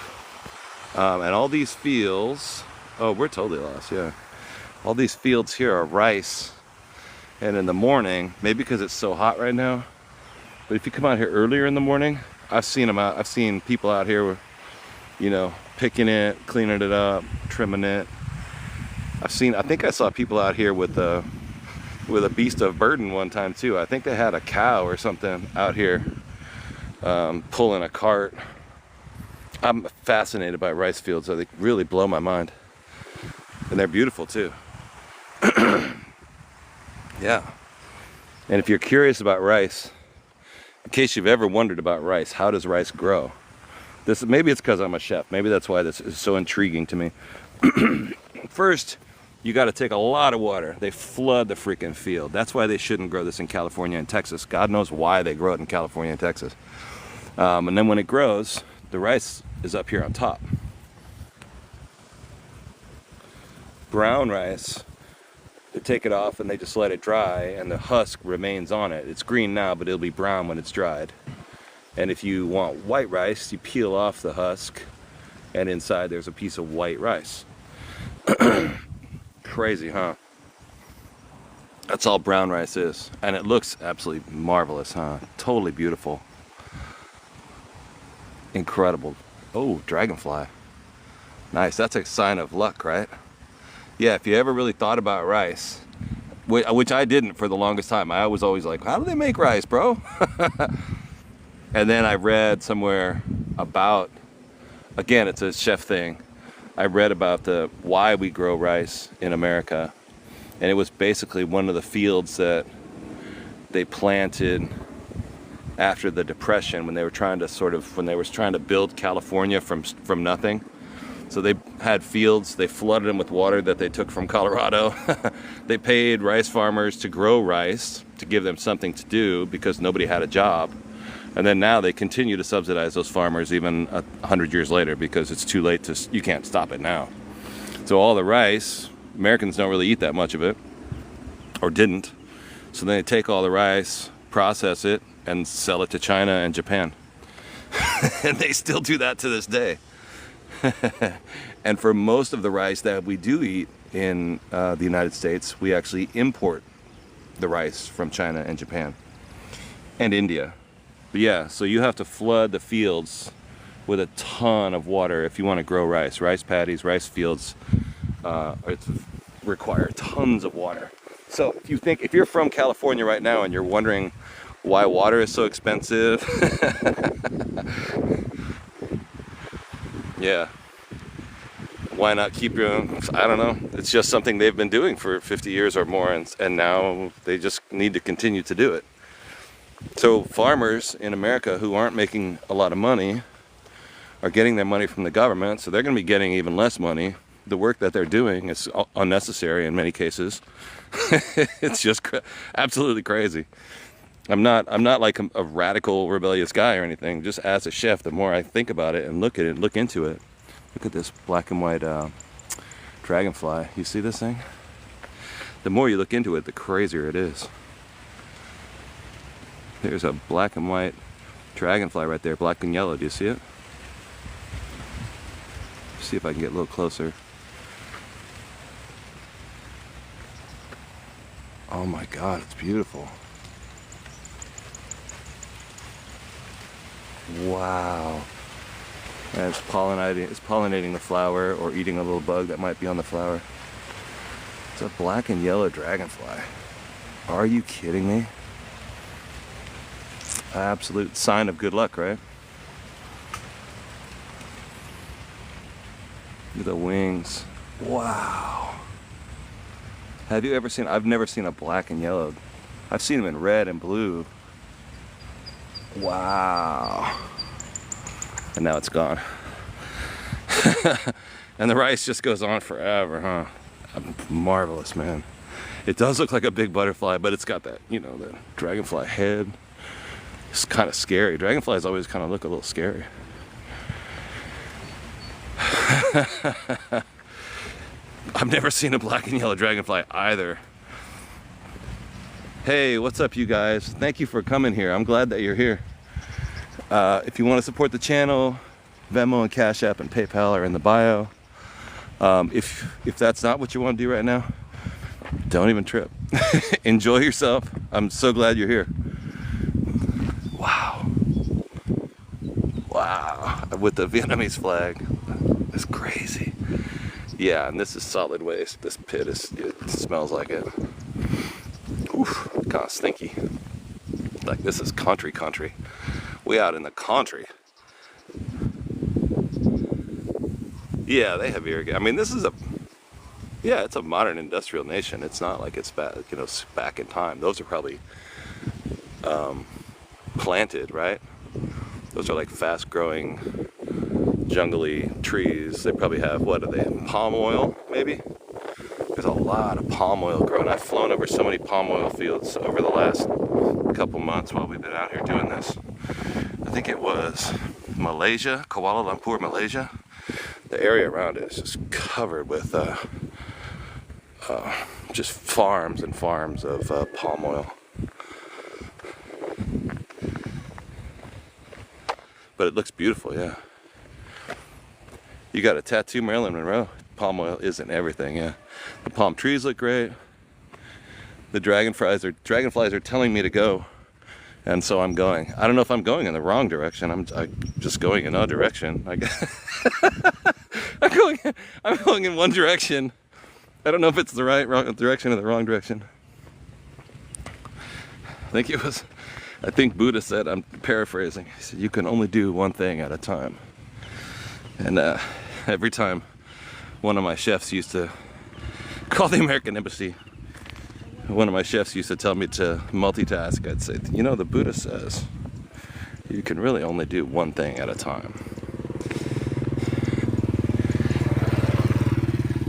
And all these fields, oh, we're totally lost, yeah. All these fields here are rice. And in the morning, maybe because it's so hot right now, but if you come out here earlier in the morning, I've seen them out. I've seen people out here, you know, picking it, cleaning it up, trimming it. I think I saw people out here with a beast of burden one time too. I think they had a cow or something out here pulling a cart. I'm fascinated by rice fields. So they really blow my mind, and they're beautiful too. Yeah. And if you're curious about rice, in case you've ever wondered about rice, how does rice grow? Maybe it's because I'm a chef. Maybe that's why this is so intriguing to me. First, you got to take a lot of water. They flood the freaking field. That's why they shouldn't grow this in California and Texas. God knows why they grow it in California and Texas. And then when it grows, the rice is up here on top. Brown rice, they take it off and they just let it dry, and the husk remains on it. It's green now, but it'll be brown when it's dried. And if you want white rice, you peel off the husk, and inside there's a piece of white rice. Crazy, huh? That's all brown rice is. And it looks absolutely marvelous, huh? Totally beautiful. Incredible. Oh, dragonfly. Nice. That's a sign of luck, right? Yeah, if you ever really thought about rice, which I didn't for the longest time. I was always like, how do they make rice, bro? And then I read somewhere about, again, it's a chef thing. I read about why we grow rice in America. And it was basically one of the fields that they planted after the Depression, when they were trying to build California from nothing. So they had fields, they flooded them with water that they took from Colorado. They paid rice farmers to grow rice to give them something to do because nobody had a job. And then now they continue to subsidize those farmers even 100 years later because it's too late you can't stop it now. So all the rice, Americans don't really eat that much of it, or didn't. So then they take all the rice, process it, and sell it to China and Japan. And they still do that to this day. And for most of the rice that we do eat in the United States, we actually import the rice from China and Japan and India. But yeah, so you have to flood the fields with a ton of water if you want to grow rice. Rice paddies, rice fields require tons of water. So if you're from California right now and you're wondering why water is so expensive, yeah, why not keep I don't know. It's just something they've been doing for 50 years or more, and now they just need to continue to do it. So farmers in America who aren't making a lot of money are getting their money from the government, so they're going to be getting even less money. The work that they're doing is unnecessary in many cases. It's just absolutely crazy. I'm not like a radical, rebellious guy or anything. Just as a chef, the more I think about it and look into it. Look at this black and white dragonfly. You see this thing? The more you look into it, the crazier it is. There's a black and white dragonfly right there, black and yellow. Do you see it? See if I can get a little closer. Oh my God, it's beautiful. Wow. And it's pollinating the flower or eating a little bug that might be on the flower. It's a black and yellow dragonfly. Are you kidding me? Absolute sign of good luck, right? Look at the wings. Wow. Have you ever seen, I've never seen a black and yellow. I've seen them in red and blue. Wow. And now it's gone. And the rice just goes on forever, huh? Marvelous, man. It does look like a big butterfly, but it's got that, you know, the dragonfly head. It's kind of scary. Dragonflies always kind of look a little scary. I've never seen a black and yellow dragonfly either. Hey, what's up you guys? Thank you for coming here. I'm glad that you're here. If you want to support the channel, Venmo and Cash App and PayPal are in the bio. If that's not what you want to do right now, don't even trip. Enjoy yourself. I'm so glad you're here. Wow. Wow. With the Vietnamese flag. It's crazy. Yeah, and this is solid waste. This pit it smells like it. Oof, kind of stinky. Like this is country. We out in the country. Yeah, they have irrigation. I mean, this is it's a modern industrial nation. It's not like it's back, back in time. Those are probably planted, right? Those are like fast-growing, jungly trees. They probably have, what are they, palm oil, maybe? There's a lot of palm oil growing. I've flown over so many palm oil fields over the last couple months while we've been out here doing this. I think it was Malaysia, Kuala Lumpur, Malaysia. The area around it is just covered with just farms and farms of palm oil. But it looks beautiful, yeah. You got a tattoo, Marilyn Monroe. Palm oil isn't everything, yeah. The palm trees look great. The dragonflies are telling me to go, and so I'm going. I don't know if I'm going in the wrong direction. I'm just going in a direction. I'm going in one direction. I don't know if it's the wrong direction or the wrong direction. I think Buddha said, I'm paraphrasing, he said, you can only do one thing at a time. And every time one of my chefs used to call the American Embassy, one of my chefs used to tell me to multitask, I'd say, you know, the Buddha says, you can really only do one thing at a time.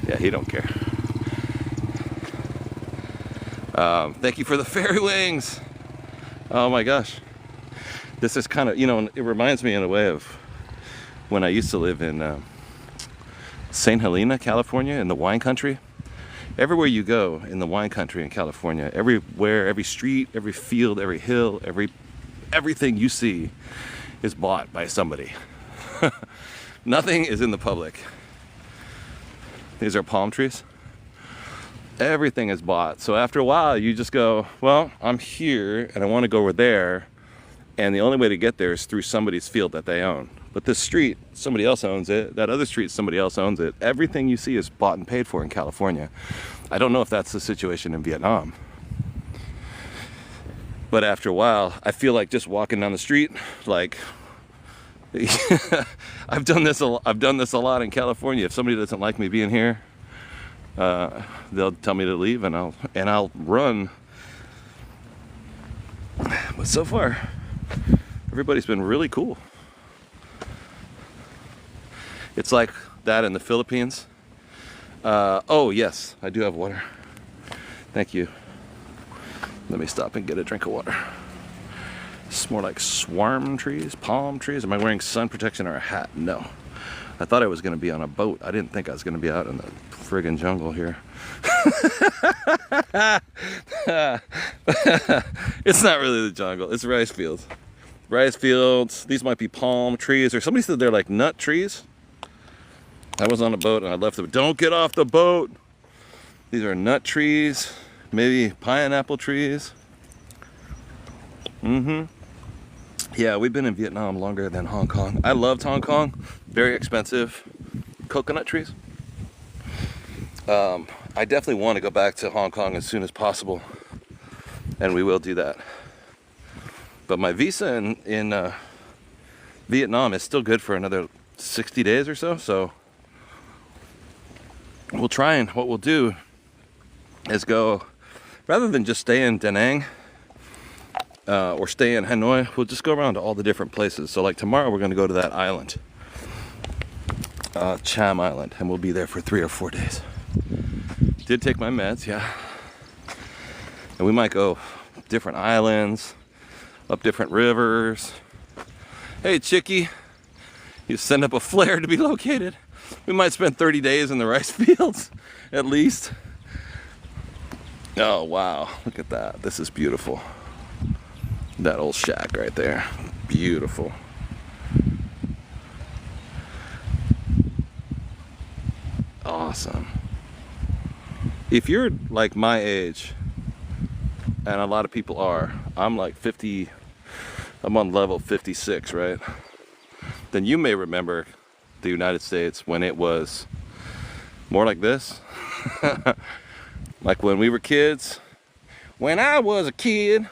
Yeah, he don't care. Thank you for the fairy wings. Oh my gosh. This is kind of, it reminds me in a way of when I used to live in St. Helena, California, in the wine country. Everywhere you go in the wine country in California, everywhere, every street, every field, every hill, everything you see is bought by somebody. Nothing is in the public. These are palm trees. Everything is bought. So after a while, you just go, well, I'm here and I want to go over there. And the only way to get there is through somebody's field that they own. But this street, somebody else owns it. That other street, somebody else owns it. Everything you see is bought and paid for in California. I don't know if that's the situation in Vietnam. But after a while, I feel like just walking down the street, like, I've done this a lot in California. If somebody doesn't like me being here, they'll tell me to leave, and I'll run. But so far, everybody's been really cool. It's like that in the Philippines. Oh yes, I do have water. Thank you. Let me stop and get a drink of water. It's more like swarm trees, palm trees. Am I wearing sun protection or a hat? No. I thought I was going to be on a boat. I didn't think I was going to be out in the friggin' jungle here. It's not really the jungle. It's rice fields. Rice fields. These might be palm trees, or somebody said they're like nut trees. I was on a boat and I left them. Don't get off the boat. These are nut trees, maybe pineapple trees. Yeah, we've been in Vietnam longer than Hong Kong. I loved Hong Kong. Very expensive coconut trees. I definitely want to go back to Hong Kong as soon as possible, and we will do that. But my visa in Vietnam is still good for another 60 days or so. So we'll try, and what we'll do is go, rather than just stay in Da Nang or stay in Hanoi, we'll just go around to all the different places. So like tomorrow we're going to go to that island, Cham Island, and we'll be there for 3 or 4 days. Did take my meds, yeah. And we might go different islands, up different rivers. Hey, Chickie, you send up a flare to be located. We might spend 30 days in the rice fields, at least. Oh, wow. Look at that. This is beautiful. That old shack right there. Beautiful. Awesome. If you're like my age, and a lot of people are, I'm like 50, I'm on level 56, right? Then you may remember the United States when it was more like this. Like when we were kids. When I was a kid,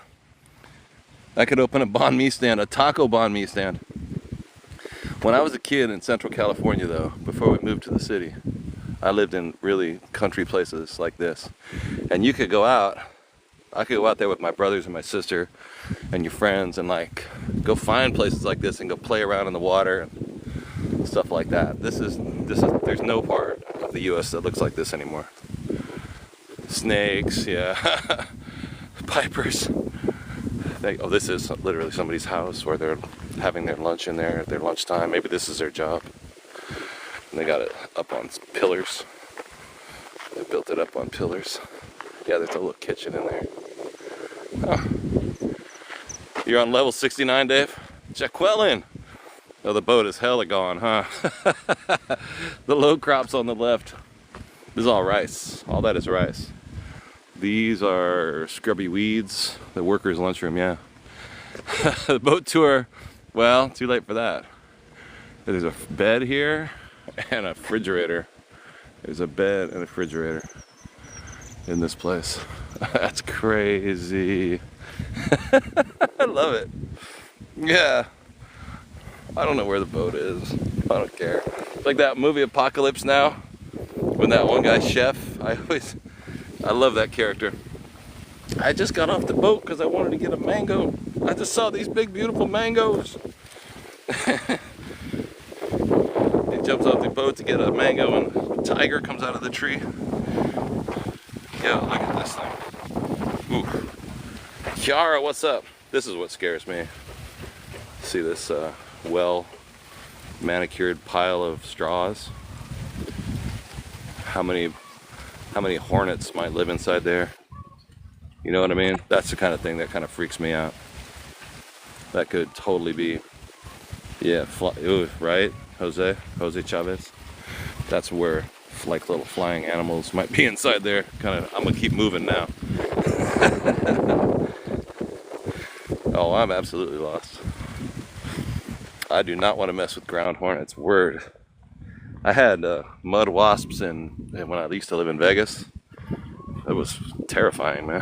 I could open a banh mi stand, a taco banh mi stand. When I was a kid in Central California though, before we moved to the city, I lived in really country places like this. And you could go out, I could go out there with my brothers and my sister and your friends and like go find places like this and go play around in the water and stuff like that. This is there's no part of the US that looks like this anymore. Snakes, yeah. Pipers. Oh, this is literally somebody's house where they're having their lunch in there at their lunchtime. Maybe this is their job. And they got it up on pillars. They built it up on pillars. Yeah, there's a little kitchen in there. Oh. You're on level 69, Dave? Jacqueline! Oh, the boat is hella gone, huh? The low crops on the left. This is all rice. All that is rice. These are scrubby weeds. The workers' lunchroom, yeah. The boat tour, well, too late for that. There's a bed here and a refrigerator. There's a bed and a refrigerator in this place. That's crazy. I love it. Yeah. I don't know where the boat is. I don't care. It's like that movie Apocalypse Now, when that one guy's chef. I love that character. I just got off the boat because I wanted to get a mango. I just saw these big, beautiful mangoes. He jumps off the boat to get a mango and a tiger comes out of the tree. Yo, look at this thing. Ooh. Kiara, what's up? This is what scares me. See this well manicured pile of straws? How many hornets might live inside there? You know what I mean? That's the kind of thing that kind of freaks me out. That could totally be, yeah, ooh, right? Jose Chavez. That's where like little flying animals might be inside there. Kind of, I'm gonna keep moving now. Oh, I'm absolutely lost. I do not want to mess with ground hornets. Word. I had mud wasps when I used to live in Vegas. It was terrifying, man.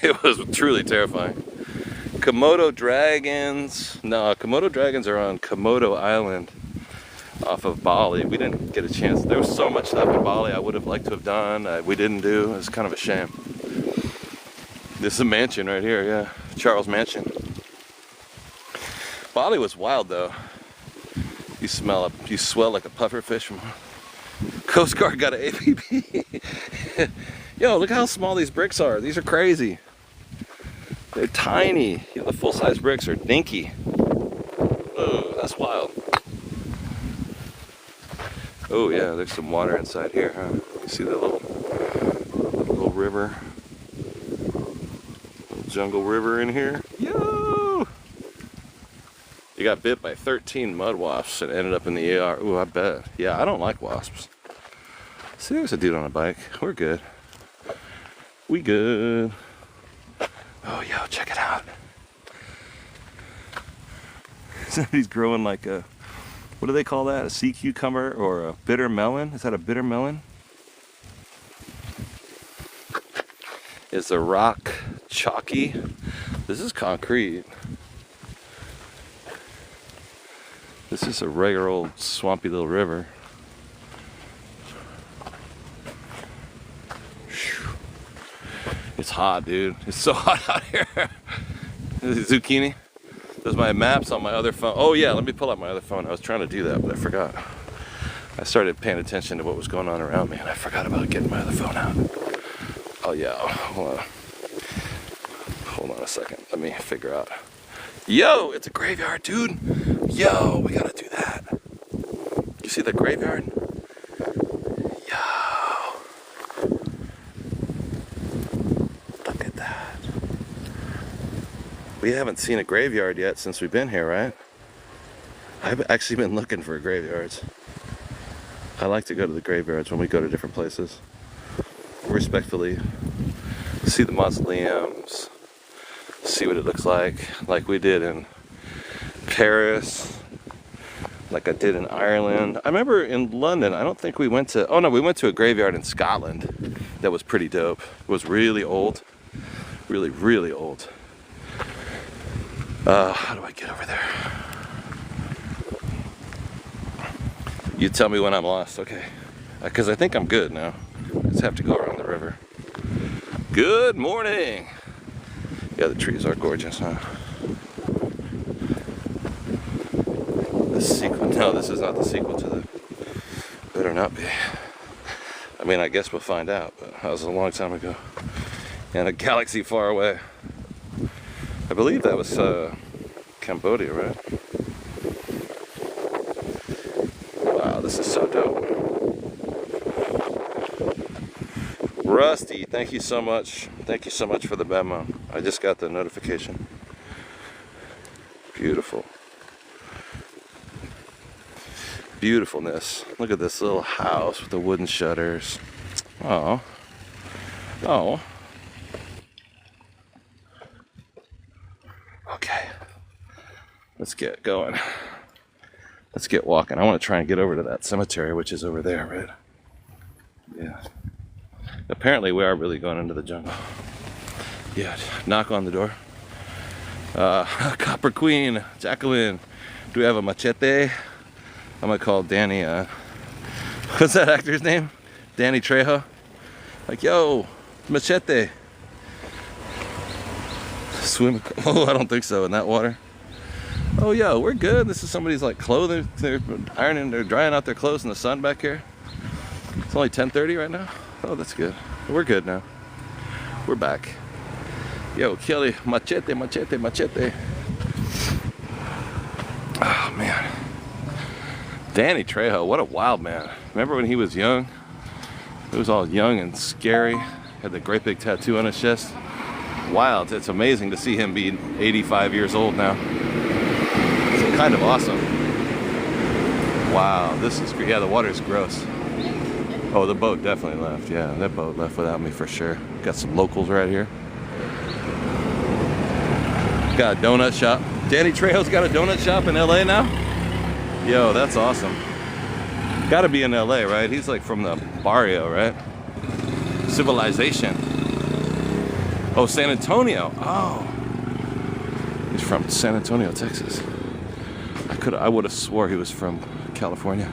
It was truly terrifying. Komodo dragons. No, Komodo dragons are on Komodo Island off of Bali. We didn't get a chance. There was so much stuff in Bali I would have liked to have done. We didn't do. It was kind of a shame. This is a mansion right here, yeah. Charles Mansion. Bali was wild though. You swell like a pufferfish from Coast Guard got an APB. Yo, look how small these bricks are. These are crazy. They're tiny. You know, the full-size bricks are dinky. Oh, that's wild. Oh yeah, there's some water inside here, huh? You see that little river? Little jungle river in here. Yo! You got bit by 13 mud wasps and ended up in the ER. Ooh, I bet. Yeah, I don't like wasps. See, there's a dude on a bike. We're good. We good. Oh, yo, check it out. Somebody's growing like a, what do they call that? A sea cucumber or a bitter melon? Is that a bitter melon? Is the rock chalky? This is concrete. This is a regular old swampy little river. It's hot, dude. It's so hot out here. This is zucchini. There's my maps on my other phone. Oh yeah, let me pull out my other phone. I was trying to do that, but I forgot. I started paying attention to what was going on around me, and I forgot about getting my other phone out. Oh yeah, hold on a second. Let me figure out. Yo, it's a graveyard, dude. Yo, we gotta do that. You see the graveyard? Yo. Look at that. We haven't seen a graveyard yet since we've been here, right? I've actually been looking for graveyards. I like to go to the graveyards when we go to different places. Respectfully see the mausoleums, see what it looks like we did in Paris, like I did in Ireland. I remember in London, I don't think we went to, oh no, we went to a graveyard in Scotland that was pretty dope. It was really old, really, really old. How do I get over there? You tell me when I'm lost, okay? Because I think I'm good now. Just have to go around the river. Good morning. Yeah, the trees are gorgeous, huh? The sequel? No, this is not the sequel to the. Better not be. I mean, I guess we'll find out. But that was a long time ago, in a galaxy far away. I believe that was Cambodia, right? Wow, this is so dope. Rusty, thank you so much. Thank you so much for the memo. I just got the notification. Beautiful. Beautifulness. Look at this little house with the wooden shutters. Oh. Oh. Okay. Let's get going. Let's get walking. I want to try and get over to that cemetery, which is over there, right? Yeah. Apparently we are really going into the jungle. Yeah, knock on the door. Copper Queen, Jacqueline, do we have a machete? I'm gonna call Danny, what's that actor's name? Danny Trejo? Like, yo, machete. Swim, oh, I don't think so in that water. Oh, yo, we're good. This is somebody's like clothing. They're ironing, they're drying out their clothes in the sun back here. It's only 10:30 right now. Oh, that's good. We're good now. We're back. Yo, Kelly, machete, machete, machete. Oh, man. Danny Trejo, what a wild man. Remember when he was young? He was all young and scary. Had the great big tattoo on his chest. Wild. It's amazing to see him be 85 years old now. It's kind of awesome. Wow, this is great. Yeah, the water's gross. Oh, the boat definitely left. Yeah, that boat left without me for sure. Got some locals right here. Got a donut shop. Danny Trejo's got a donut shop in LA now? Yo, that's awesome. Gotta be in LA, right? He's like from the barrio, right? Civilization. Oh, San Antonio. Oh. He's from San Antonio, Texas. I would have swore he was from California.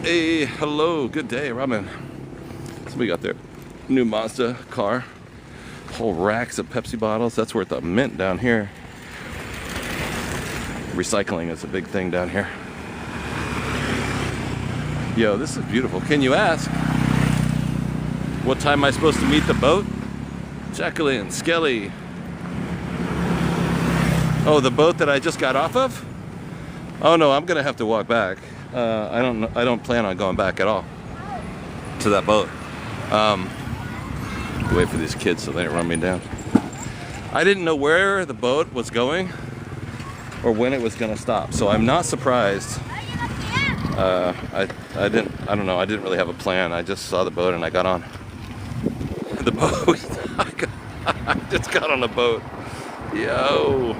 Hey, hello, good day, Robin. Somebody got their new Mazda car. Whole racks of Pepsi bottles. That's worth a mint down here. Recycling is a big thing down here. Yo, this is beautiful. Can you ask what time am I supposed to meet the boat? Jacqueline, Skelly. Oh, the boat that I just got off of? Oh no, I'm gonna have to walk back. I don't plan on going back at all to that boat. Wait for these kids so they don't run me down. I didn't know where the boat was going or when it was gonna stop, so I'm not surprised. I don't know, I didn't really have a plan. I just saw the boat and I got on the boat. I just got on a boat. Yo.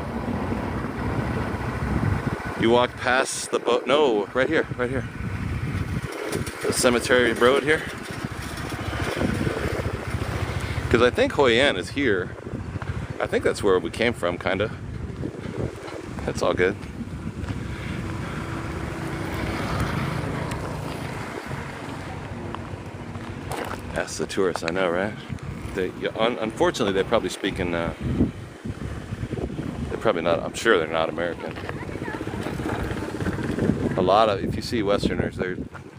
You walked past the boat. No, right here, right here. The cemetery road here. Because I think Hoi An is here. I think that's where we came from, kind of. That's all good. Ask the tourists, I know, right? Unfortunately, they probably speak in, they're probably not, I'm sure they're not American. A lot of, if you see Westerners, they're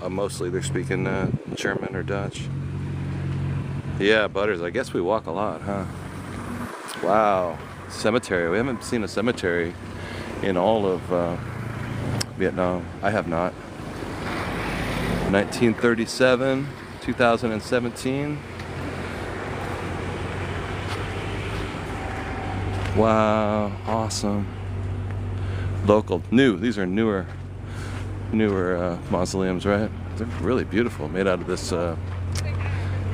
mostly they're speaking German or Dutch. Yeah, Butters, I guess we walk a lot, huh? Wow, cemetery. We haven't seen a cemetery in all of Vietnam. I have not. 1937, 2017. Wow, awesome. Local, new. These are newer mausoleums, right? They're really beautiful, made out of this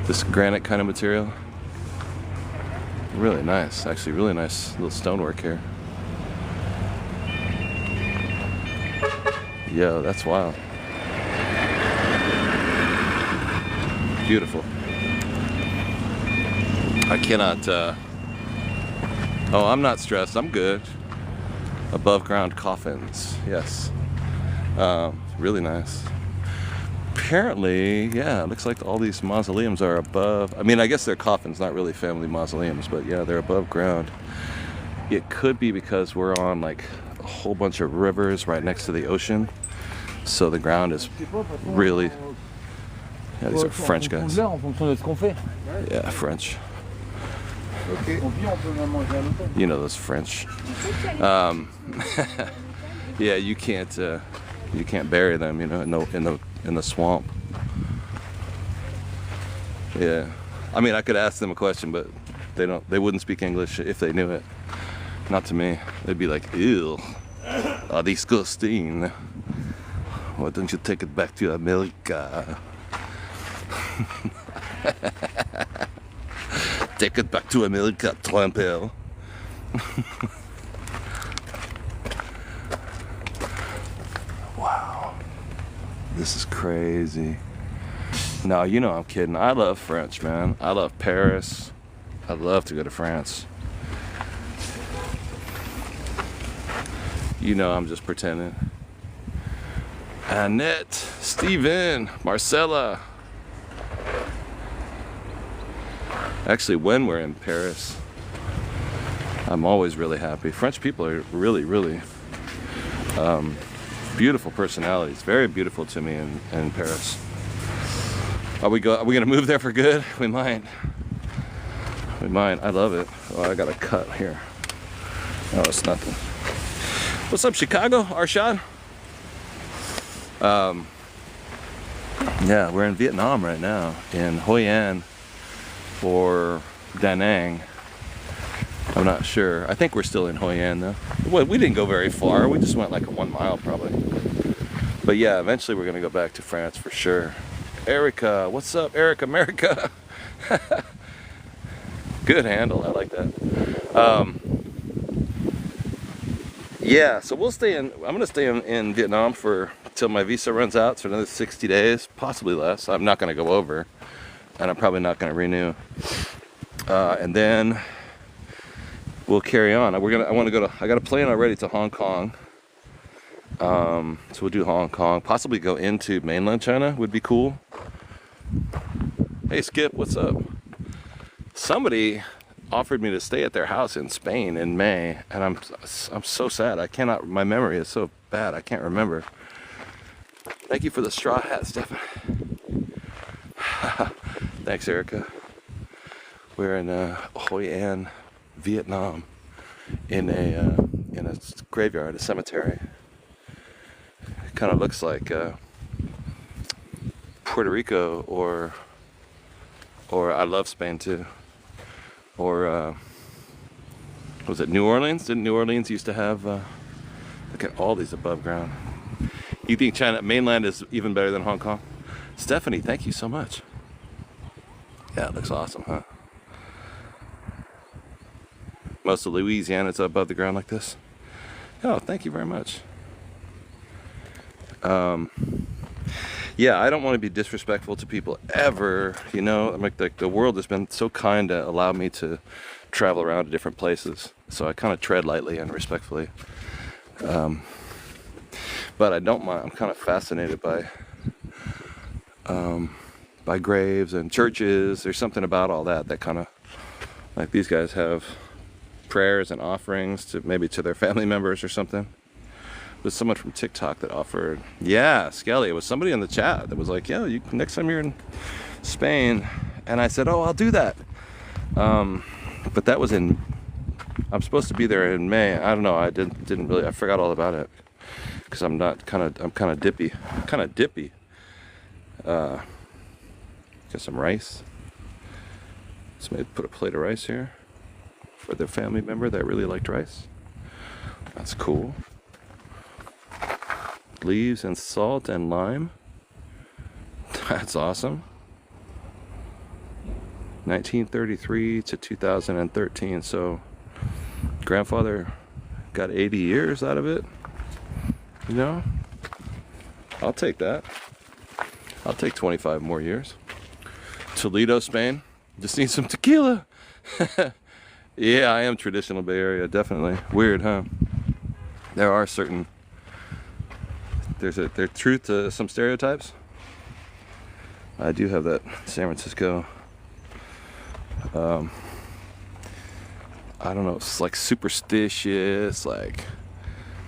this granite kind of material. Really nice, actually, really nice little stonework here. Yo, that's wild. Beautiful. I cannot. Oh, I'm not stressed. I'm good. Above ground coffins, yes. Really nice. Apparently, yeah, it looks like all these mausoleums are above. I mean, I guess they're coffins, not really family mausoleums, but yeah, they're above ground. It could be because we're on like a whole bunch of rivers right next to the ocean, so the ground is really. Yeah, these are French guys. Yeah, French. You know those French. Yeah, you can't bury them, you know, in the swamp. Yeah, I mean, I could ask them a question, but they wouldn't speak English if they knew it. Not to me. They'd be like, ew, disgusting. Why don't you take it back to America? Take it back to America, Trump. Wow. This is crazy. No, you know I'm kidding. I love French, man. I love Paris. I'd love to go to France. You know I'm just pretending. Annette, Steven, Marcella. Actually, when we're in Paris, I'm always really happy. French people are really, really beautiful personalities. Very beautiful to me in Paris. Are we gonna move there for good? We might. We might. I love it. Oh, I got a cut here. Oh, it's nothing. What's up, Chicago? Arshad? Yeah, we're in Vietnam right now, in Hoi An or Da Nang. I'm not sure. I think we're still in Hoi An though. Well, we didn't go very far. We just went like 1 mile probably. But yeah, eventually we're gonna go back to France for sure. Erica, what's up, Eric America? Good handle, I like that. Yeah, so we'll stay in. I'm gonna stay in Vietnam till my visa runs out, so another 60 days, possibly less. I'm not gonna go over, and I'm probably not gonna renew. And then we'll carry on. I got a plane already to Hong Kong. So we'll do Hong Kong. Possibly go into mainland China would be cool. Hey Skip, what's up? Somebody offered me to stay at their house in Spain in May, and I'm so sad. I cannot. My memory is so bad. I can't remember. Thank you for the straw hat, Stefan. Thanks, Erica. We're in Hoi An, Vietnam, in a graveyard, a cemetery. It kind of looks like Puerto Rico, or I love Spain too. Or was it New Orleans? Didn't New Orleans used to have? Look at all these above ground. You think China mainland is even better than Hong Kong? Stephanie, thank you so much. Yeah, it looks awesome, huh? Most of Louisiana's above the ground like this. Oh, thank you very much. Yeah, I don't want to be disrespectful to people ever, you know. I'm like the world has been so kind to allow me to travel around to different places, so I kind of tread lightly and respectfully. But I don't mind. I'm kind of fascinated by graves and churches. There's something about all that kind of, like, these guys have prayers and offerings to maybe to their family members or something. Was someone from TikTok that offered. Yeah, Skelly, it was somebody in the chat that was like, yo, next time you're in Spain. And I said, oh, I'll do that. But that was I'm supposed to be there in May. I don't know, I didn't really, I forgot all about it. because I'm kind of dippy. Got some rice. Somebody put a plate of rice here for their family member that really liked rice. That's cool. Leaves and salt and lime. That's awesome. 1933 to 2013. So grandfather got 80 years out of it. You know, I'll take that. I'll take 25 more years. Toledo, Spain. Just need some tequila. Yeah, I am traditional Bay Area, definitely. Weird, huh? There are certain, there's truth to some stereotypes. I do have that San Francisco. I don't know, it's like superstitious, like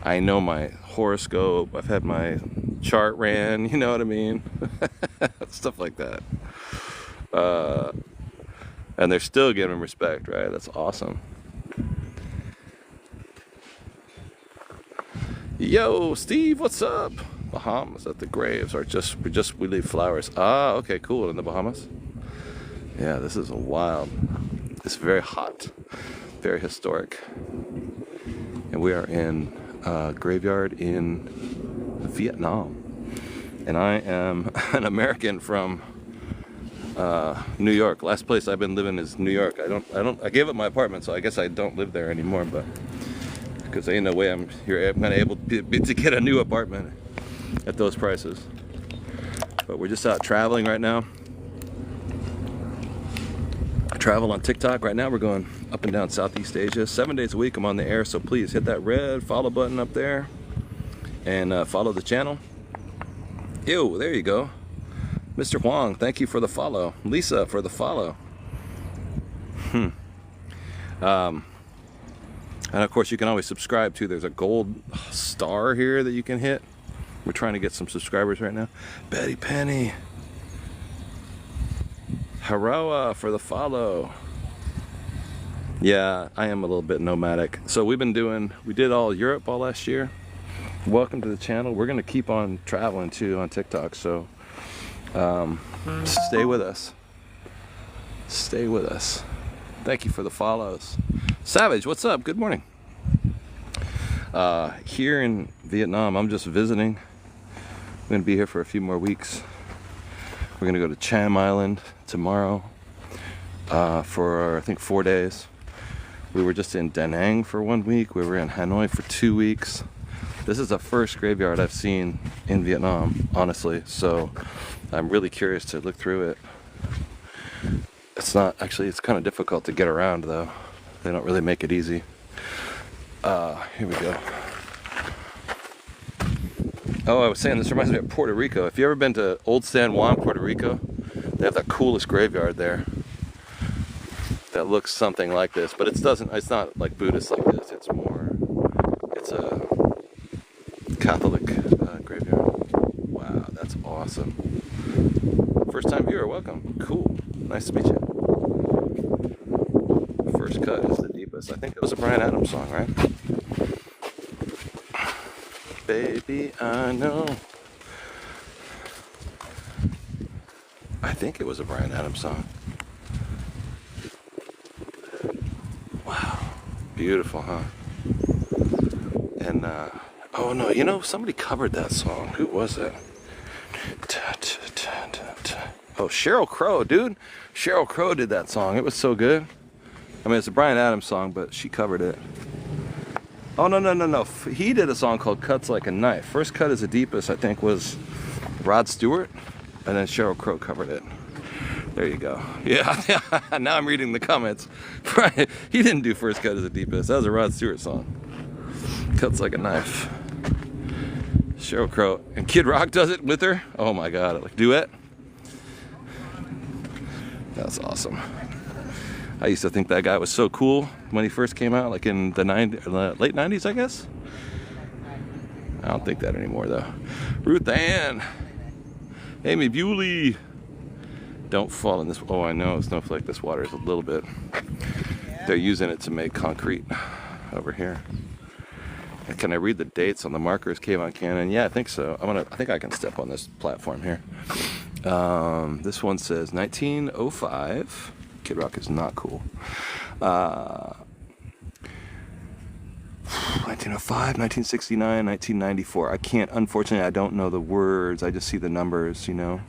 I know my horoscope, I've had my chart ran, you know what I mean? Stuff like that. And they're still giving respect, right? That's awesome. Yo, Steve, what's up? Bahamas at the graves are we leave flowers. Ah, okay, cool. In the Bahamas. Yeah, this is a wild. It's very hot, very historic, and we are in a graveyard in Vietnam. And I am an American from New York. Last place I've been living is New York. I gave up my apartment, so I guess I don't live there anymore. But because there ain't no way I'm gonna able to get a new apartment at those prices. But we're just out traveling right now. I travel on TikTok right now. We're going up and down Southeast Asia 7 days a week. I'm on the air, so please hit that red follow button up there and follow the channel. Ew, there you go. Mr. Huang, thank you for the follow. Lisa for the follow. And of course you can always subscribe too. There's a gold star here that you can hit. We're trying to get some subscribers right now. Betty Penny. Harawa for the follow. Yeah, I am a little bit nomadic. So we did all Europe all last year. Welcome to the channel. We're gonna keep on traveling too on TikTok, so stay with us. Stay with us. Thank you for the follows. Savage, what's up? Good morning. Here in Vietnam, I'm just visiting. I'm gonna be here for a few more weeks. We're gonna go to Cham Island tomorrow for I think 4 days. We were just in Da Nang for 1 week. We were in Hanoi for 2 weeks. This is the first graveyard I've seen in Vietnam, honestly. So I'm really curious to look through it. It's kind of difficult to get around though. They don't really make it easy. Here we go. Oh, I was saying, this reminds me of Puerto Rico. If you ever been to Old San Juan, Puerto Rico, they have the coolest graveyard there that looks something like this, but it's not like Buddhist like this. It's a Catholic graveyard. Wow, that's awesome. First time viewer, welcome. Cool. Nice to meet you. First cut is the deepest. I think it was a Bryan Adams song, right? Baby, I know. I think it was a Bryan Adams song. Wow. Beautiful, huh? And, oh no, somebody covered that song. Who was it? Oh, Sheryl Crow, dude. Sheryl Crow did that song. It was so good. I mean, it's a Bryan Adams song, but she covered it. Oh, no. He did a song called Cuts Like a Knife. First cut is the deepest, I think, was Rod Stewart, and then Sheryl Crow covered it. There you go. Yeah, now I'm reading the comments. Right. He didn't do First Cut is the deepest. That was a Rod Stewart song. Cuts Like a Knife. Sheryl Crow. And Kid Rock does it with her. Oh my God, like duet. That's awesome. I used to think that guy was so cool when he first came out, like in the late 90s, I guess. I don't think that anymore, though. Ruth Ann. Amy Bewley. Don't fall in this. Oh, I know, Snowflake. This water is a little bit. They're using it to make concrete over here. And can I read the dates on the markers? Cave on Cannon. Yeah, I think so. I think I can step on this platform here. This one says 1905. Kid Rock is not cool. 1905, 1969, 1994. I can't, unfortunately, I don't know the words. I just see the numbers, you know.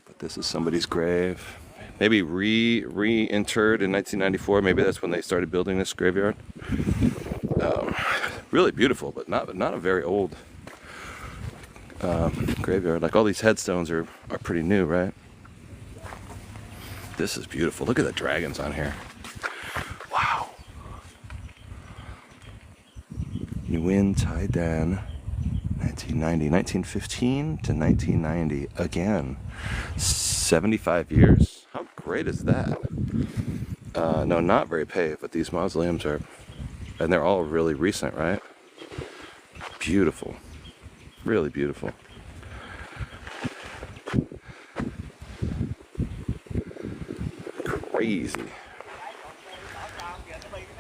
But this is somebody's grave. Maybe re-interred in 1994. Maybe that's when they started building this graveyard. Really beautiful, but not a very old graveyard. Like all these headstones are pretty new, right? This is beautiful. Look at the dragons on here. Wow. Nguyen Tai Dan, 1990, 1915 to 1990. Again, 75 years. How great is that? No, not very paved, but these mausoleums are, and they're all really recent, right? Beautiful. Really beautiful. Crazy.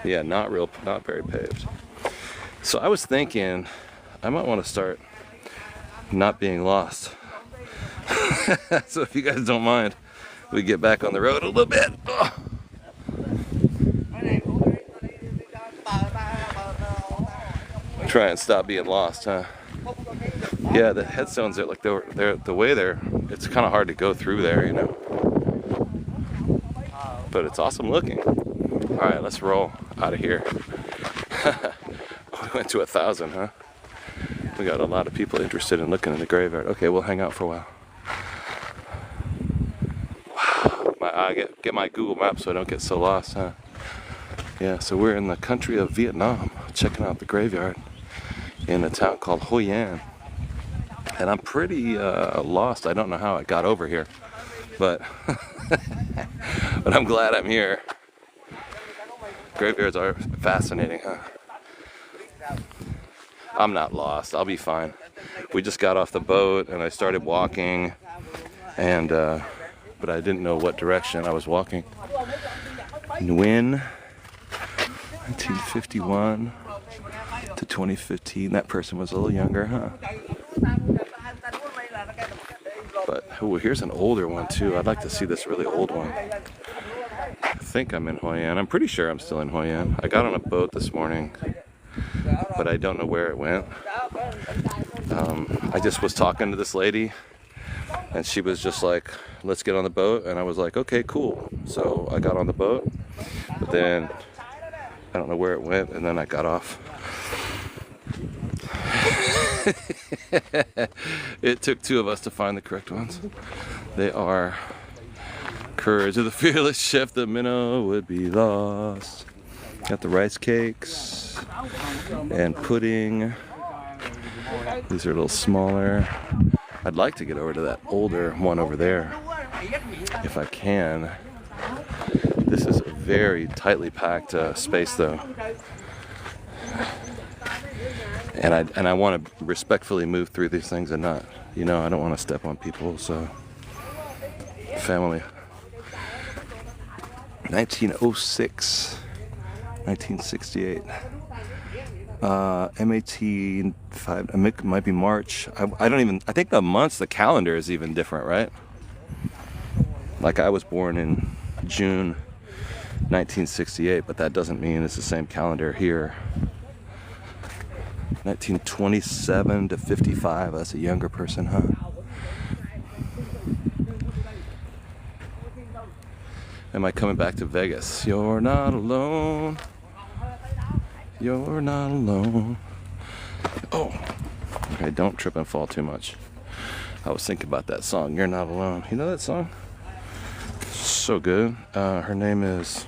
Yeah, not very paved. So I was thinking I might want to start not being lost. So if you guys don't mind, we get back on the road a little bit. Oh. Try and stop being lost, huh? Yeah, the headstones are like they're the way it's kind of hard to go through there, you know. But it's awesome looking. All right, let's roll out of here. We went to 1,000, huh? We got a lot of people interested in looking in the graveyard. Okay, we'll hang out for a while. Wow, I get my Google Maps so I don't get so lost, huh? Yeah, so we're in the country of Vietnam, checking out the graveyard in a town called Hoi An. And I'm pretty lost. I don't know how I got over here, but but I'm glad I'm here. Graveyards are fascinating, huh? I'm not lost. I'll be fine. We just got off the boat and I started walking, and but I didn't know what direction I was walking. Nguyen, 1951 to 2015. That person was a little younger, huh? But oh, here's an older one too. I'd like to see this really old one. I think I'm in Hoi An. I'm pretty sure I'm still in Hoi An. I got on a boat this morning, but I don't know where it went. I just was talking to this lady, and she was just like, let's get on the boat. And I was like, okay, cool. So I got on the boat, but then I don't know where it went, and then I got off. It took two of us to find the correct ones. They are Courage of the Fearless Chef, the minnow would be lost. Got the rice cakes and pudding. These are a little smaller. I'd like to get over to that older one over there if I can. This is a very tightly packed space though. And I want to respectfully move through these things and not, you know, I don't want to step on people, so. Family. 1906, 1968. M18, 5, it might be March. I think the months, the calendar is even different, right? Like I was born in June 1968, but that doesn't mean it's the same calendar here. 1927 to 55, that's a younger person, huh? Am I coming back to Vegas? You're not alone. You're not alone. Oh, okay, don't trip and fall too much. I was thinking about that song, You're Not Alone. You know that song? So good. Her name is,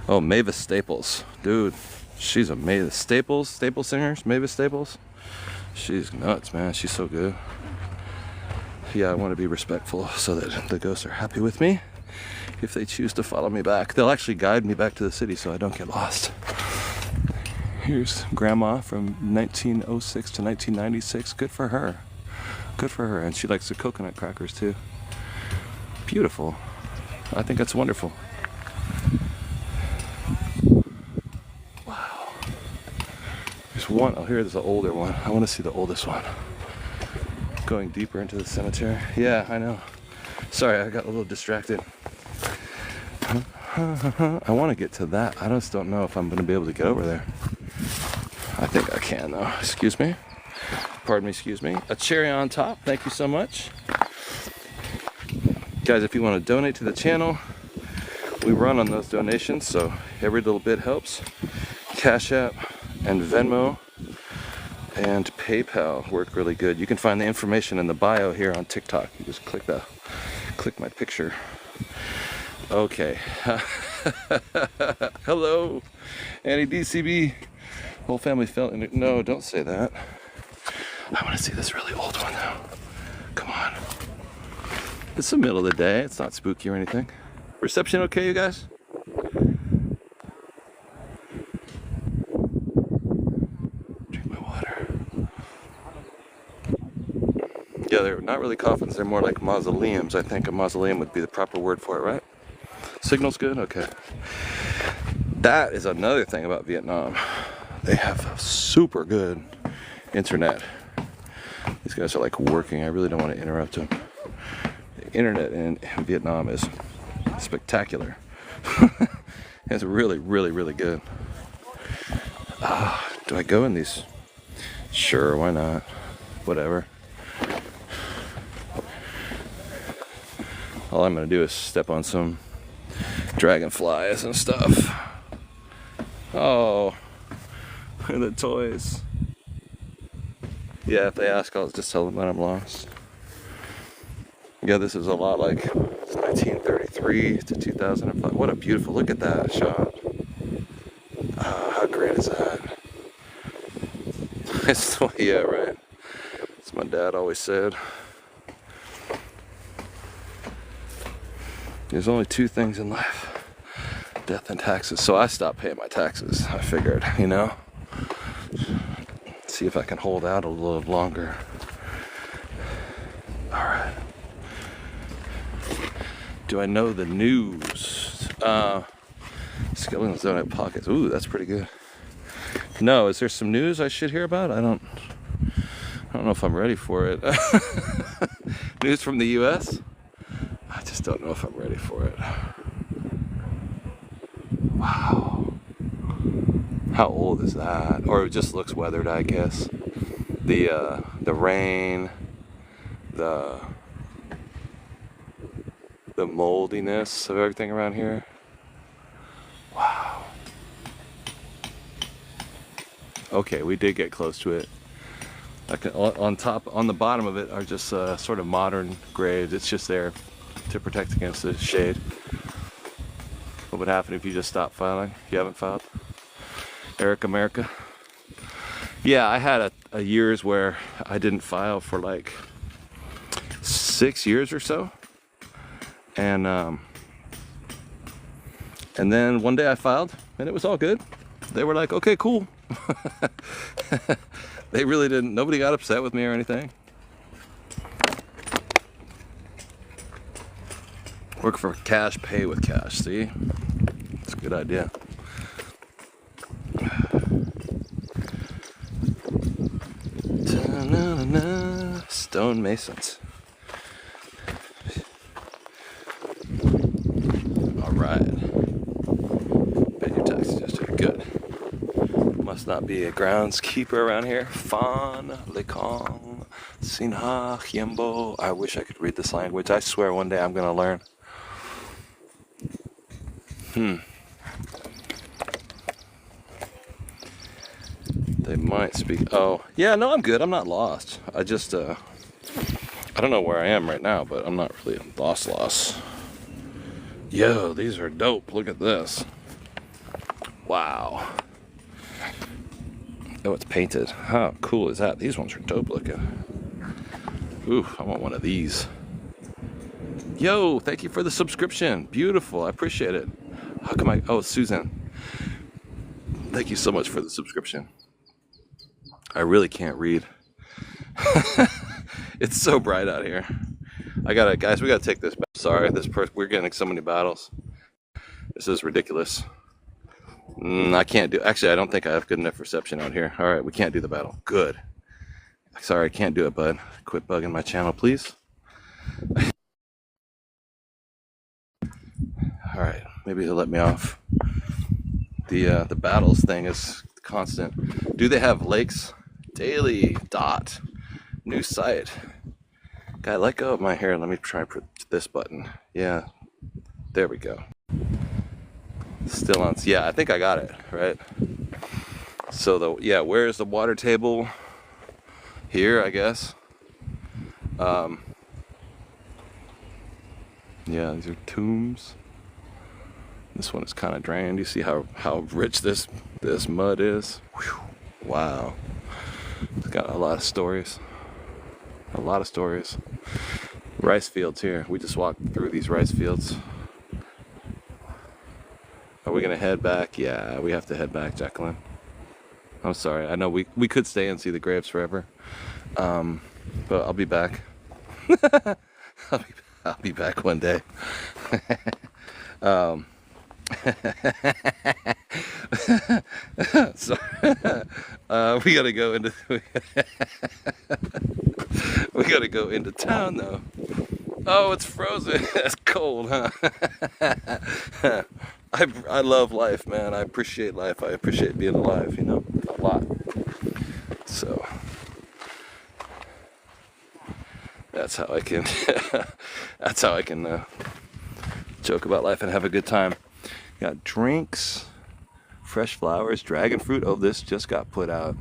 Mavis Staples. Dude, she's a Mavis Staples singers, Mavis Staples. She's nuts, man. She's so good. Yeah, I want to be respectful so that the ghosts are happy with me. If they choose to follow me back, they'll actually guide me back to the city so I don't get lost. Here's Grandma from 1906 to 1996. Good for her. Good for her. And she likes the coconut crackers too. Beautiful. I think that's wonderful. There's one, oh here, there's an older one. I want to see the oldest one. Going deeper into the cemetery. Yeah, I know. Sorry, I got a little distracted. I want to get to that. I just don't know if I'm going to be able to get over there. I think I can though. Excuse me. Pardon me, excuse me. A cherry on top. Thank you so much. Guys, if you want to donate to the channel, we run on those donations, so every little bit helps. Cash App and Venmo and PayPal work really good. You can find the information in the bio here on TikTok. You just click my picture. Okay. Hello, Annie DCB. Whole family fell in it. No, don't say that. I want to see this really old one now. Come on. It's the middle of the day. It's not spooky or anything. Reception okay, you guys? Drink my water. Yeah, they're not really coffins. They're more like mausoleums. I think a mausoleum would be the proper word for it, right? Signal's good? Okay. That is another thing about Vietnam. They have super good internet. These guys are like working. I really don't want to interrupt them. The internet in Vietnam is spectacular. It's really, really, really good. Do I go in these? Sure, why not? Whatever. All I'm gonna do is step on some dragonflies and stuff. Oh, the toys. Yeah, if they ask, I'll just tell them that I'm lost. Yeah, this is a lot like 1933 to 2005. What a beautiful, look at that shot. How great is that? It's the way, yeah, right. That's my dad always said. There's only two things in life, death and taxes. So I stopped paying my taxes, I figured, you know? See if I can hold out a little longer. All right. Do I know the news? Skeletons don't have pockets. Ooh, that's pretty good. No, is there some news I should hear about? I don't know if I'm ready for it. News from the US? I just don't know if I'm ready for it. Wow. How old is that? Or it just looks weathered, I guess. The rain, the moldiness of everything around here. Wow. Okay, we did get close to it. On the bottom of it are just sort of modern graves. It's just there to protect against the shade. What would happen if you just stopped filing? You haven't filed? Eric America? Yeah, I had a years where I didn't file for like 6 years or so. And then one day I filed and it was all good. They were like, okay, cool. They really didn't, nobody got upset with me or anything. Work for cash, pay with cash, see? It's a good idea. Stone masons. All right. Bet your taxes yesterday. Good. Must not be a groundskeeper around here. Fan, Lekong, Sinha, Hyembo. I wish I could read this language. I swear one day I'm gonna learn. They might speak. Oh, yeah, no, I'm good. I'm not lost. I just, I don't know where I am right now, but I'm not really lost. Yo, these are dope. Look at this. Wow. Oh, it's painted. How cool is that? These ones are dope looking. Ooh, I want one of these. Yo, thank you for the subscription. Beautiful. I appreciate it. How come I... Oh, Susan. Thank you so much for the subscription. I really can't read. It's so bright out here. Guys, we gotta take this back. Sorry, we're getting so many battles. This is ridiculous. I can't do. Actually, I don't think I have good enough reception out here. All right, we can't do the battle. Good. Sorry, I can't do it, bud. Quit bugging my channel, please. All right, maybe he'll let me off. The battles thing is constant. Do they have lakes? Daily dot. New site. Guy, let go of my hair. Let me try and put this button. Yeah, there we go. Still on. Yeah, I think I got it right. So where's the water table? Here, I guess. Yeah, these are tombs. This one is kind of drained. You see how rich this mud is? Whew. Wow. It's got a lot of stories. A lot of stories. Rice fields here. We just walked through these rice fields. Are we gonna head back? Yeah, we have to head back, Jacqueline. I'm sorry. I know we could stay and see the graves forever. But I'll be back. I'll be back one day. So we gotta go into we gotta go into town though. Oh, it's frozen. It's cold, huh? I love life, man. I appreciate life. I appreciate being alive, you know, a lot. So that's how I can joke about life and have a good time. Got drinks, fresh flowers, dragon fruit. Oh, this just got put out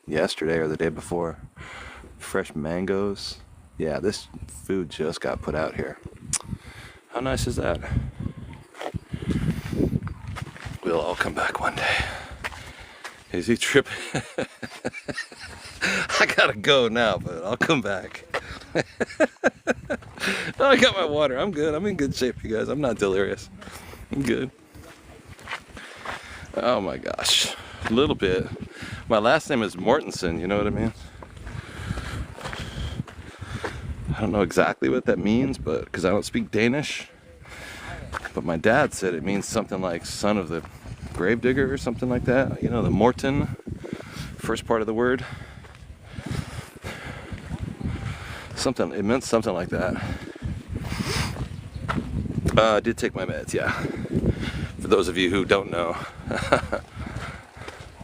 yesterday or the day before. Fresh mangoes. Yeah, this food just got put out here. How nice is that? We'll all come back one day. Is he tripping? I gotta go now, but I'll come back. Oh, I got my water. I'm good. I'm in good shape, you guys. I'm not delirious. I'm good. Oh my gosh. A little bit. My last name is Mortensen, you know what I mean? I don't know exactly what that means, but because I don't speak Danish. But my dad said it means something like son of the gravedigger or something like that. You know, the Morten, first part of the word. Something, it meant something like that. I did take my meds, yeah. For those of you who don't know,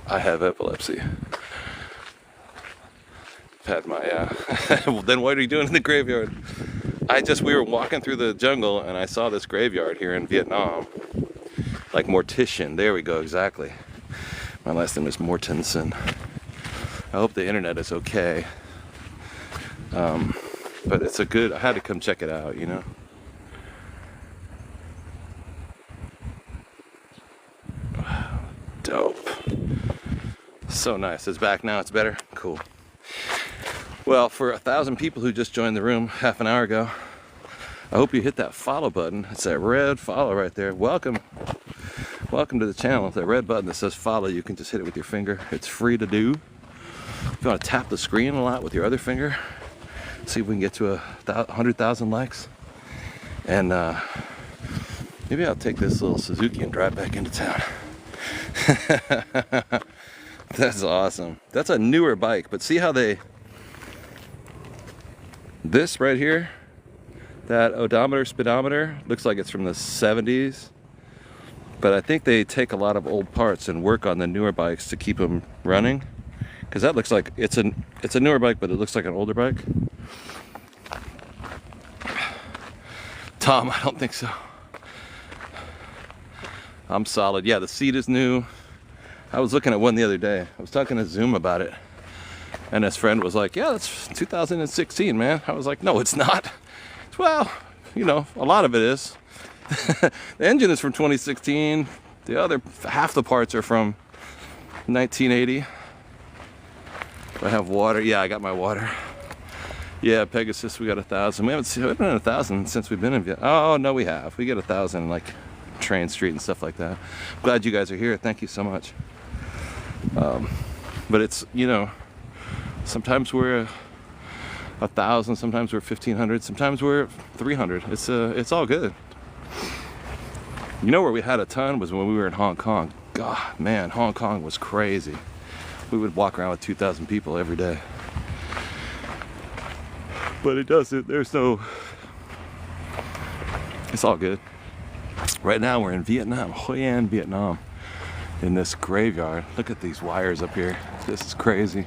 I have epilepsy. Had my, well, then what are you doing in the graveyard? We were walking through the jungle and I saw this graveyard here in Vietnam. Like Mortician, there we go, exactly. My last name is Mortensen. I hope the internet is okay. But it's a good, I had to come check it out, you know? Dope. So nice. It's back now, it's better? Cool. Well, for 1,000 people who just joined the room half an hour ago, I hope you hit that follow button. It's that red follow right there. Welcome. Welcome to the channel. That red button that says follow, you can just hit it with your finger. It's free to do. If you want to tap the screen a lot with your other finger, see if we can get to 100,000 likes. And maybe I'll take this little Suzuki and drive back into town. That's awesome. That's a newer bike, but see how this right here, that odometer, speedometer, looks like it's from the 70s. But I think they take a lot of old parts and work on the newer bikes to keep them running. Because that looks like it's a newer bike, but it looks like an older bike. Tom, I don't think so. I'm solid. Yeah, the seat is new. I was looking at one the other day. I was talking to Zoom about it. And his friend was like, yeah, that's 2016, man. I was like, no, it's not. Well, you know, a lot of it is. The engine is from 2016. The other half the parts are from 1980. I have water. Yeah, I got my water. Yeah, Pegasus, we got 1,000. We haven't been 1,000 since we've been in Vietnam. Oh, no, we have. We get 1,000 like Train Street and stuff like that. Glad you guys are here. Thank you so much. But it's, you know, sometimes we're 1,000, sometimes we're 1,500, sometimes we're 300. It's all good. You know where we had a ton was when we were in Hong Kong. God, man, Hong Kong was crazy. We would walk around with 2,000 people every day. But it doesn't, there's no, it's all good. Right now we're in Vietnam, Hoi An, Vietnam, in this graveyard. Look at these wires up here. This is crazy.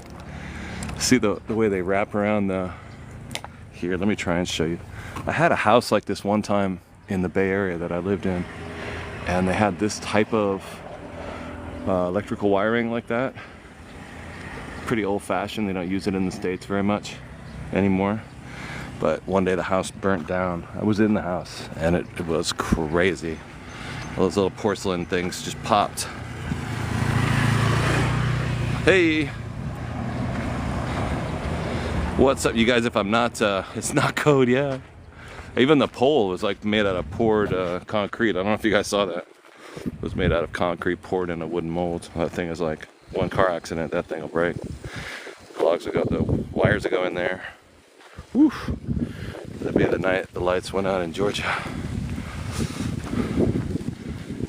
See the way they wrap around the, here, let me try and show you. I had a house like this one time in the Bay Area that I lived in, and they had this type of electrical wiring like that. Pretty old-fashioned. They don't use it in the States very much anymore. But one day the house burnt down. I was in the house and it was crazy. All those little porcelain things just popped. Hey! What's up, you guys? If I'm not, it's not code, yeah. Even the pole was like made out of poured concrete. I don't know if you guys saw that. It was made out of concrete poured in a wooden mold. That thing is like, one car accident, that thing will break. Logs will go, the wires will go in there. Whew. That'd be the night the lights went out in Georgia.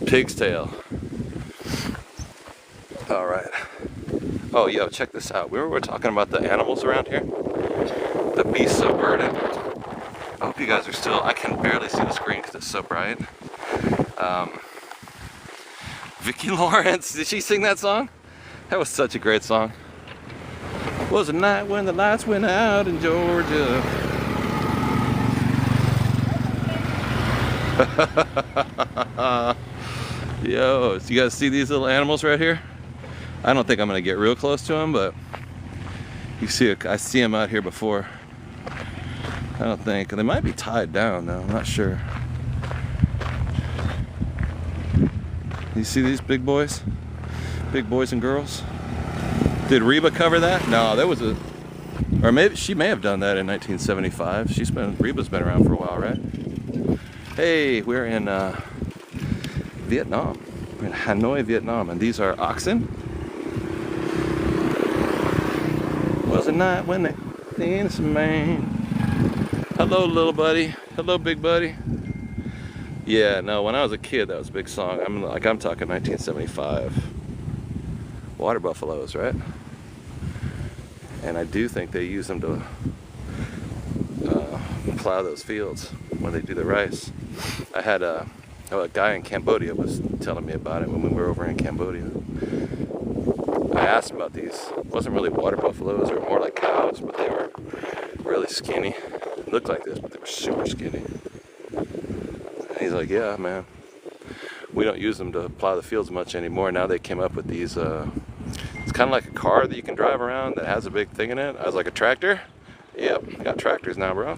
Pig's tail. All right. Oh, yo, check this out. We were talking about the animals around here. The beasts of burden. I hope you guys are still, I can barely see the screen because it's so bright. Vicki Lawrence, did she sing that song? That was such a great song. Was a night when the lights went out in Georgia. Yo, so you guys see these little animals right here? I don't think I'm gonna get real close to them, but you see it, I see them out here before. I don't think, they might be tied down though, I'm not sure. You see these big boys? Big boys and girls? Did Reba cover that? No, that was a, or maybe she may have done that in 1975. Reba's been around for a while, right? Hey, we're in Vietnam. We're in Hanoi, Vietnam, and these are oxen. Was a night when they danced, man. Hello, little buddy. Hello, big buddy. Yeah, no, when I was a kid, that was a big song. I'm talking 1975. Water buffaloes, right? And I do think they use them to plow those fields when they do the rice. I had a guy in Cambodia was telling me about it when we were over in Cambodia. I asked him about these. It wasn't really water buffaloes, they were more like cows, but they were really skinny. Looked like this, but they were super skinny. And he's like, yeah, man. We don't use them to plow the fields much anymore. Now they came up with these, it's kind of like a car that you can drive around that has a big thing in it. I was like, a tractor? Yep, I got tractors now, bro.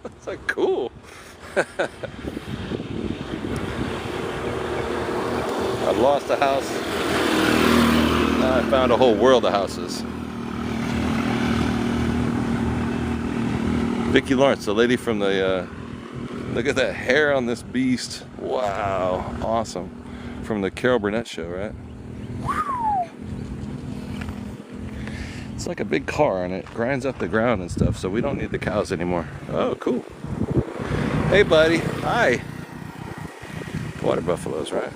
It's like, cool. I've lost a house. Now I found a whole world of houses. Vicki Lawrence, the lady from the, look at that hair on this beast. Wow, awesome. From the Carol Burnett show, right? It's like a big car and it grinds up the ground and stuff, so we don't need the cows anymore. Oh, cool. Hey, buddy. Hi. Water buffaloes, right?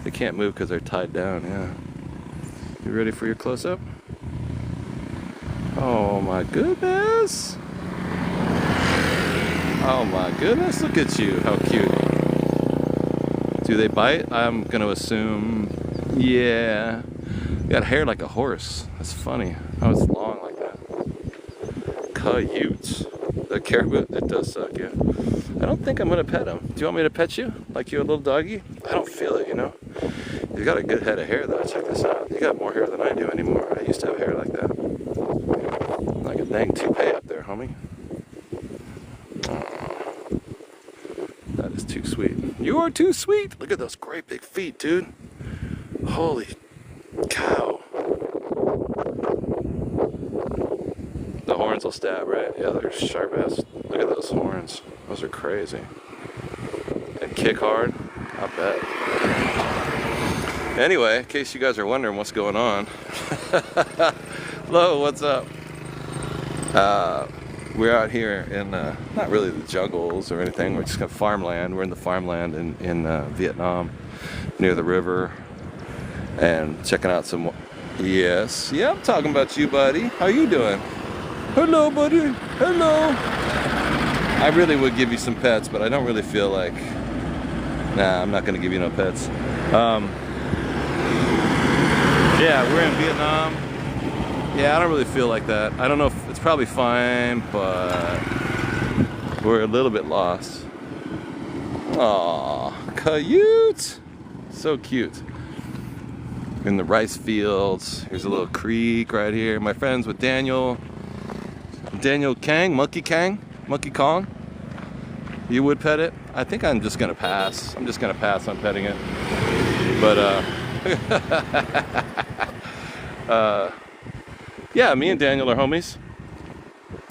They can't move because they're tied down, yeah. You ready for your close-up? Oh, my goodness. Oh, my goodness. Look at you. How cute. Do they bite? I'm going to assume, yeah. You got hair like a horse. That's funny. How it's long like that. Coyotes. The caribou, it does suck, yeah. I don't think I'm gonna pet him. Do you want me to pet you? Like you a little doggy? I don't feel it, you know? He's got a good head of hair though. Check this out. You got more hair than I do anymore. I used to have hair like that. Like a dang toupee up there, homie. Oh, that is too sweet. You are too sweet. Look at those great big feet, dude. Holy cow. The horns will stab, right? Yeah, they're sharp ass. Look at those horns. Those are crazy. And kick hard. I bet. Anyway, in case you guys are wondering what's going on. Hello, what's up? We're out here in not really the jungles or anything. We're just got farmland. We're in the farmland in Vietnam, near the river, and checking out some. Yes, yeah, I'm talking about you, buddy. How you doing? Hello, buddy. Hello. I really would give you some pets, but I don't really feel like. Nah, I'm not gonna give you no pets. Yeah, we're in Vietnam. Yeah, I don't really feel like that. I don't know if it's probably fine, but we're a little bit lost. Aw, cute. So cute. In the rice fields. Here's a little creek right here. My friends with Daniel Kang, Monkey Kong. You would pet it? I think I'm just gonna pass. I'm just gonna pass on petting it. But yeah, me and Daniel are homies.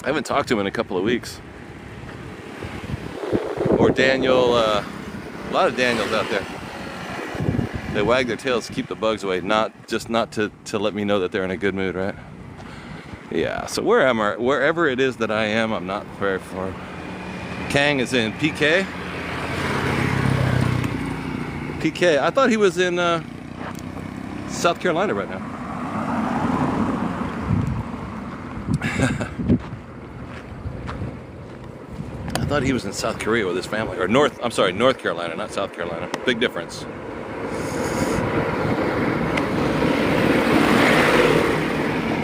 I haven't talked to him in a couple of weeks. Or Daniel, a lot of Daniels out there. They wag their tails to keep the bugs away, not to let me know that they're in a good mood, right? Yeah, so wherever it is that I am, I'm not very far. Kang is in PK. PK, I thought he was in South Carolina right now. I thought he was in South Korea with his family, or North Carolina, not South Carolina. Big difference.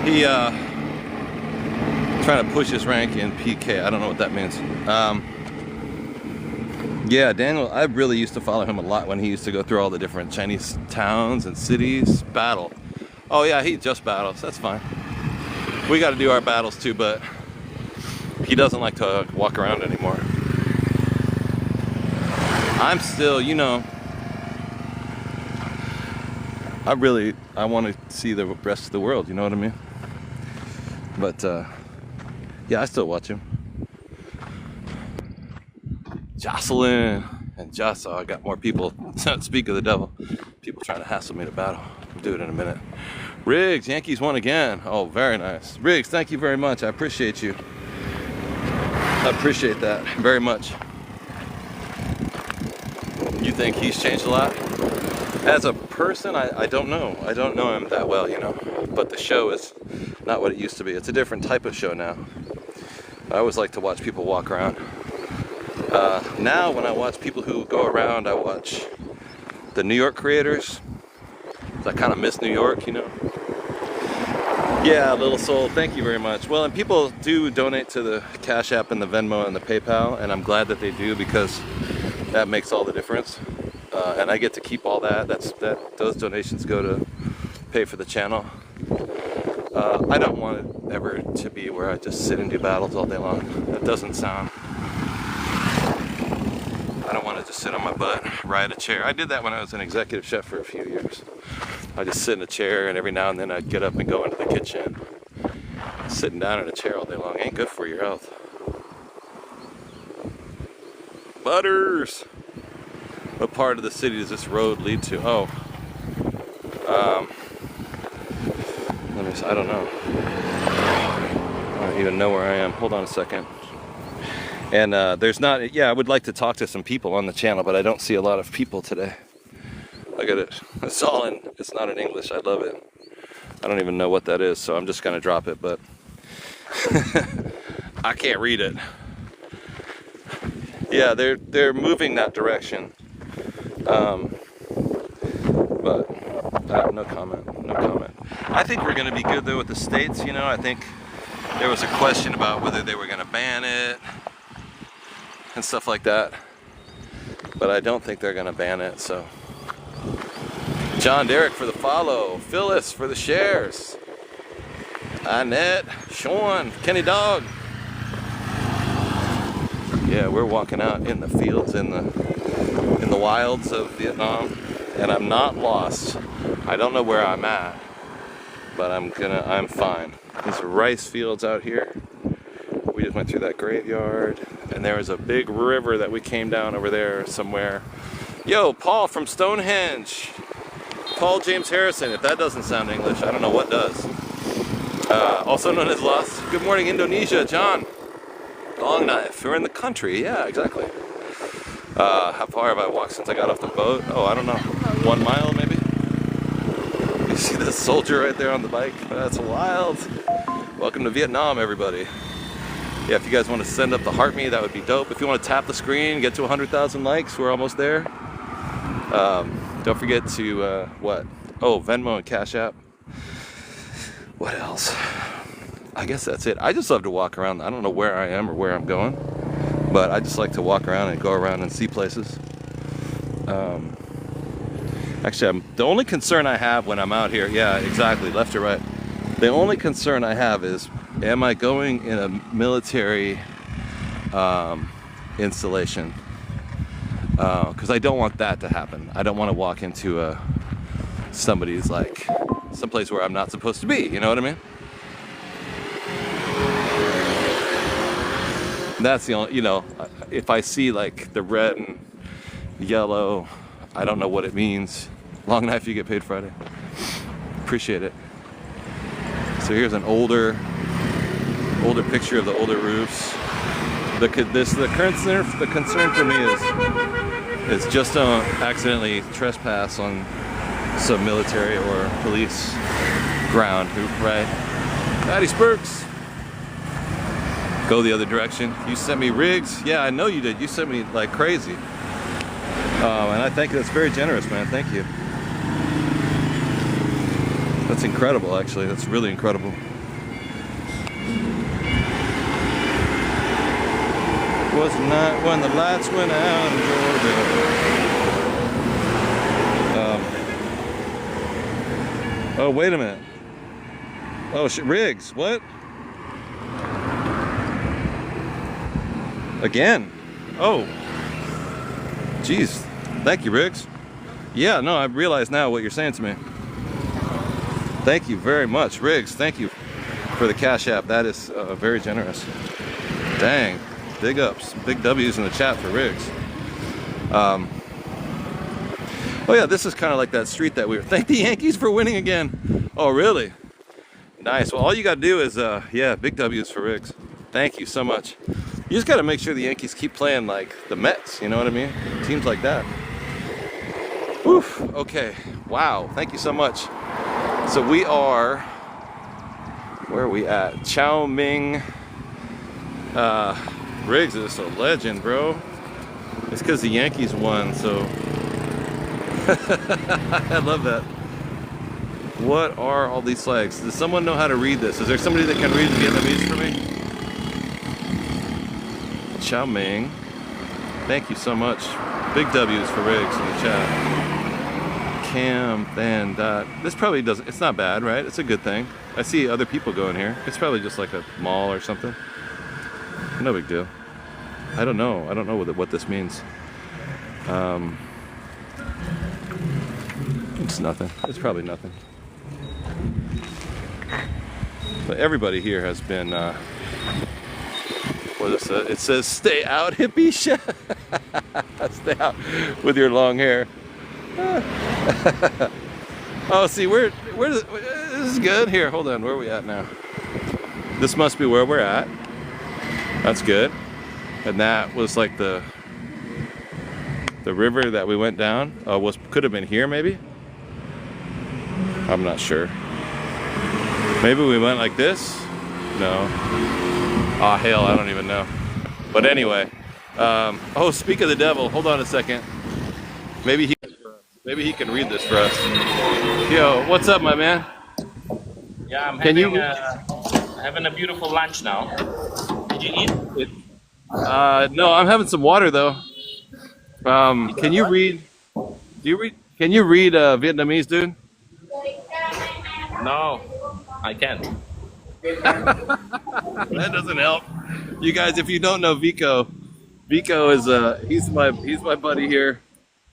He trying to push his rank in PK. I don't know what that means. Yeah, Daniel, I really used to follow him a lot when he used to go through all the different Chinese towns and cities. Battle. Oh yeah, he just battles. That's fine. We got to do our battles too, but he doesn't like to walk around anymore. I'm still, you know, I want to see the rest of the world, you know what I mean? But yeah, I still watch him. Jocelyn and Joss, I got more people. Speak of the devil. People trying to hassle me to battle. We'll do it in a minute. Riggs, Yankees won again. Oh, very nice. Riggs, thank you very much. I appreciate you. I appreciate that very much. You think he's changed a lot? As a person, I don't know. I don't know him that well, you know. But the show is not what it used to be. It's a different type of show now. I always like to watch people walk around. Now when I watch people who go around, I watch the New York creators. I kind of miss New York, you know. Yeah, Little Soul, thank you very much. Well, and people do donate to the Cash App and the Venmo and the PayPal, and I'm glad that they do because that makes all the difference. And I get to keep all that. Those donations go to pay for the channel. I don't want it ever to be where I just sit and do battles all day long. That doesn't sound. I don't want to just sit on my butt, ride a chair. I did that when I was an executive chef for a few years. I just sit in a chair, and every now and then I'd get up and go into the kitchen. Sitting down in a chair all day long ain't good for your health. Butters! What part of the city does this road lead to? Oh. Let me see, I don't know. I don't even know where I am. Hold on a second. And there's not, yeah, I would like to talk to some people on the channel, but I don't see a lot of people today. Look at it. It's not in English. I love it. I don't even know what that is, so I'm just going to drop it, but I can't read it. Yeah, they're moving that direction. But no comment. I think we're going to be good though with the states, you know. I think there was a question about whether they were going to ban it and stuff like that, but I don't think they're gonna ban it. So John Derek for the follow, Phyllis for the shares, Annette, Sean, Kenny Dog. Yeah, we're walking out in the fields in the wilds of Vietnam, and I'm not lost. I don't know where I'm at, but I'm fine. There's rice fields out here. We just went through that graveyard, and there was a big river that we came down over there somewhere. Yo, Paul from Stonehenge. Paul James Harrison. If that doesn't sound English, I don't know what does. Also known as Lost. Good morning, Indonesia, John. Long knife. We're in the country. Yeah, exactly. How far have I walked since I got off the boat? Oh, I don't know. 1 mile maybe? You see the soldier right there on the bike? That's wild. Welcome to Vietnam, everybody. Yeah, if you guys want to send up the heart me, that would be dope. If you want to tap the screen, get to 100,000 likes, we're almost there. Don't forget to, what? Oh, Venmo and Cash App. What else? I guess that's it. I just love to walk around. I don't know where I am or where I'm going, but I just like to walk around and go around and see places. Actually, the only concern I have when I'm out here, yeah, exactly, left or right. The only concern I have is, am I going in a military installation? Because I don't want that to happen. I don't want to walk into somebody's, like, someplace where I'm not supposed to be, you know what I mean? That's the only, you know, if I see like the red and yellow, I don't know what it means. Long knife, you get paid Friday. Appreciate it. So here's an older picture of the older roofs. The concern for me is just don't accidentally trespass on some military or police ground, right? Patty Spurks. Go the other direction. You sent me rigs. Yeah, I know you did. You sent me like crazy. And I think that's very generous, man. Thank you. That's incredible, actually. That's really incredible. Was the night when the lights went out in Georgia. Oh, wait a minute. Oh, shit. Rigs. What? Again? Oh. Jeez. Thank you, Riggs. Yeah, no, I realize now what you're saying to me. Thank you very much, Riggs. Thank you for the Cash App. That is very generous. Dang. Big ups. Big W's in the chat for Riggs. Oh yeah, this is kind of like that street that we were. Thank the Yankees for winning again. Oh, really? Nice. Well, all you got to do is, yeah, big W's for Riggs. Thank you so much. You just got to make sure the Yankees keep playing like the Mets, you know what I mean? Teams like that. Oof, okay. Wow, thank you so much. So we are, where are we at? Chow Ming. Riggs is a legend, bro. It's because the Yankees won, so. I love that. What are all these flags? Does someone know how to read this? Is there somebody that can read Vietnamese for me? Chow Ming. Thank you so much. Big W's for Riggs in the chat. Cam Van Dot. This probably doesn't, it's not bad, right? It's a good thing. I see other people going here. It's probably just like a mall or something. No big deal. I don't know. I don't know what this means. It's nothing. It's probably nothing. But everybody here has been, what is it? It says, stay out, hippie. Stay out with your long hair. Oh, see, this is good. Here, hold on. Where are we at now? This must be where we're at. That's good. And that was like the river that we went down. Could have been here, maybe. I'm not sure. Maybe we went like this. No. Ah, hell, I don't even know. But anyway. Oh, speak of the devil. Hold on a second. Maybe he can read this for us. Yo, what's up, my man? Yeah, I'm having a beautiful lunch now. Did you eat? No, I'm having some water though. Can you read? Can you read Vietnamese, dude? No, I can't. That doesn't help. You guys, if you don't know Vico is he's my buddy here,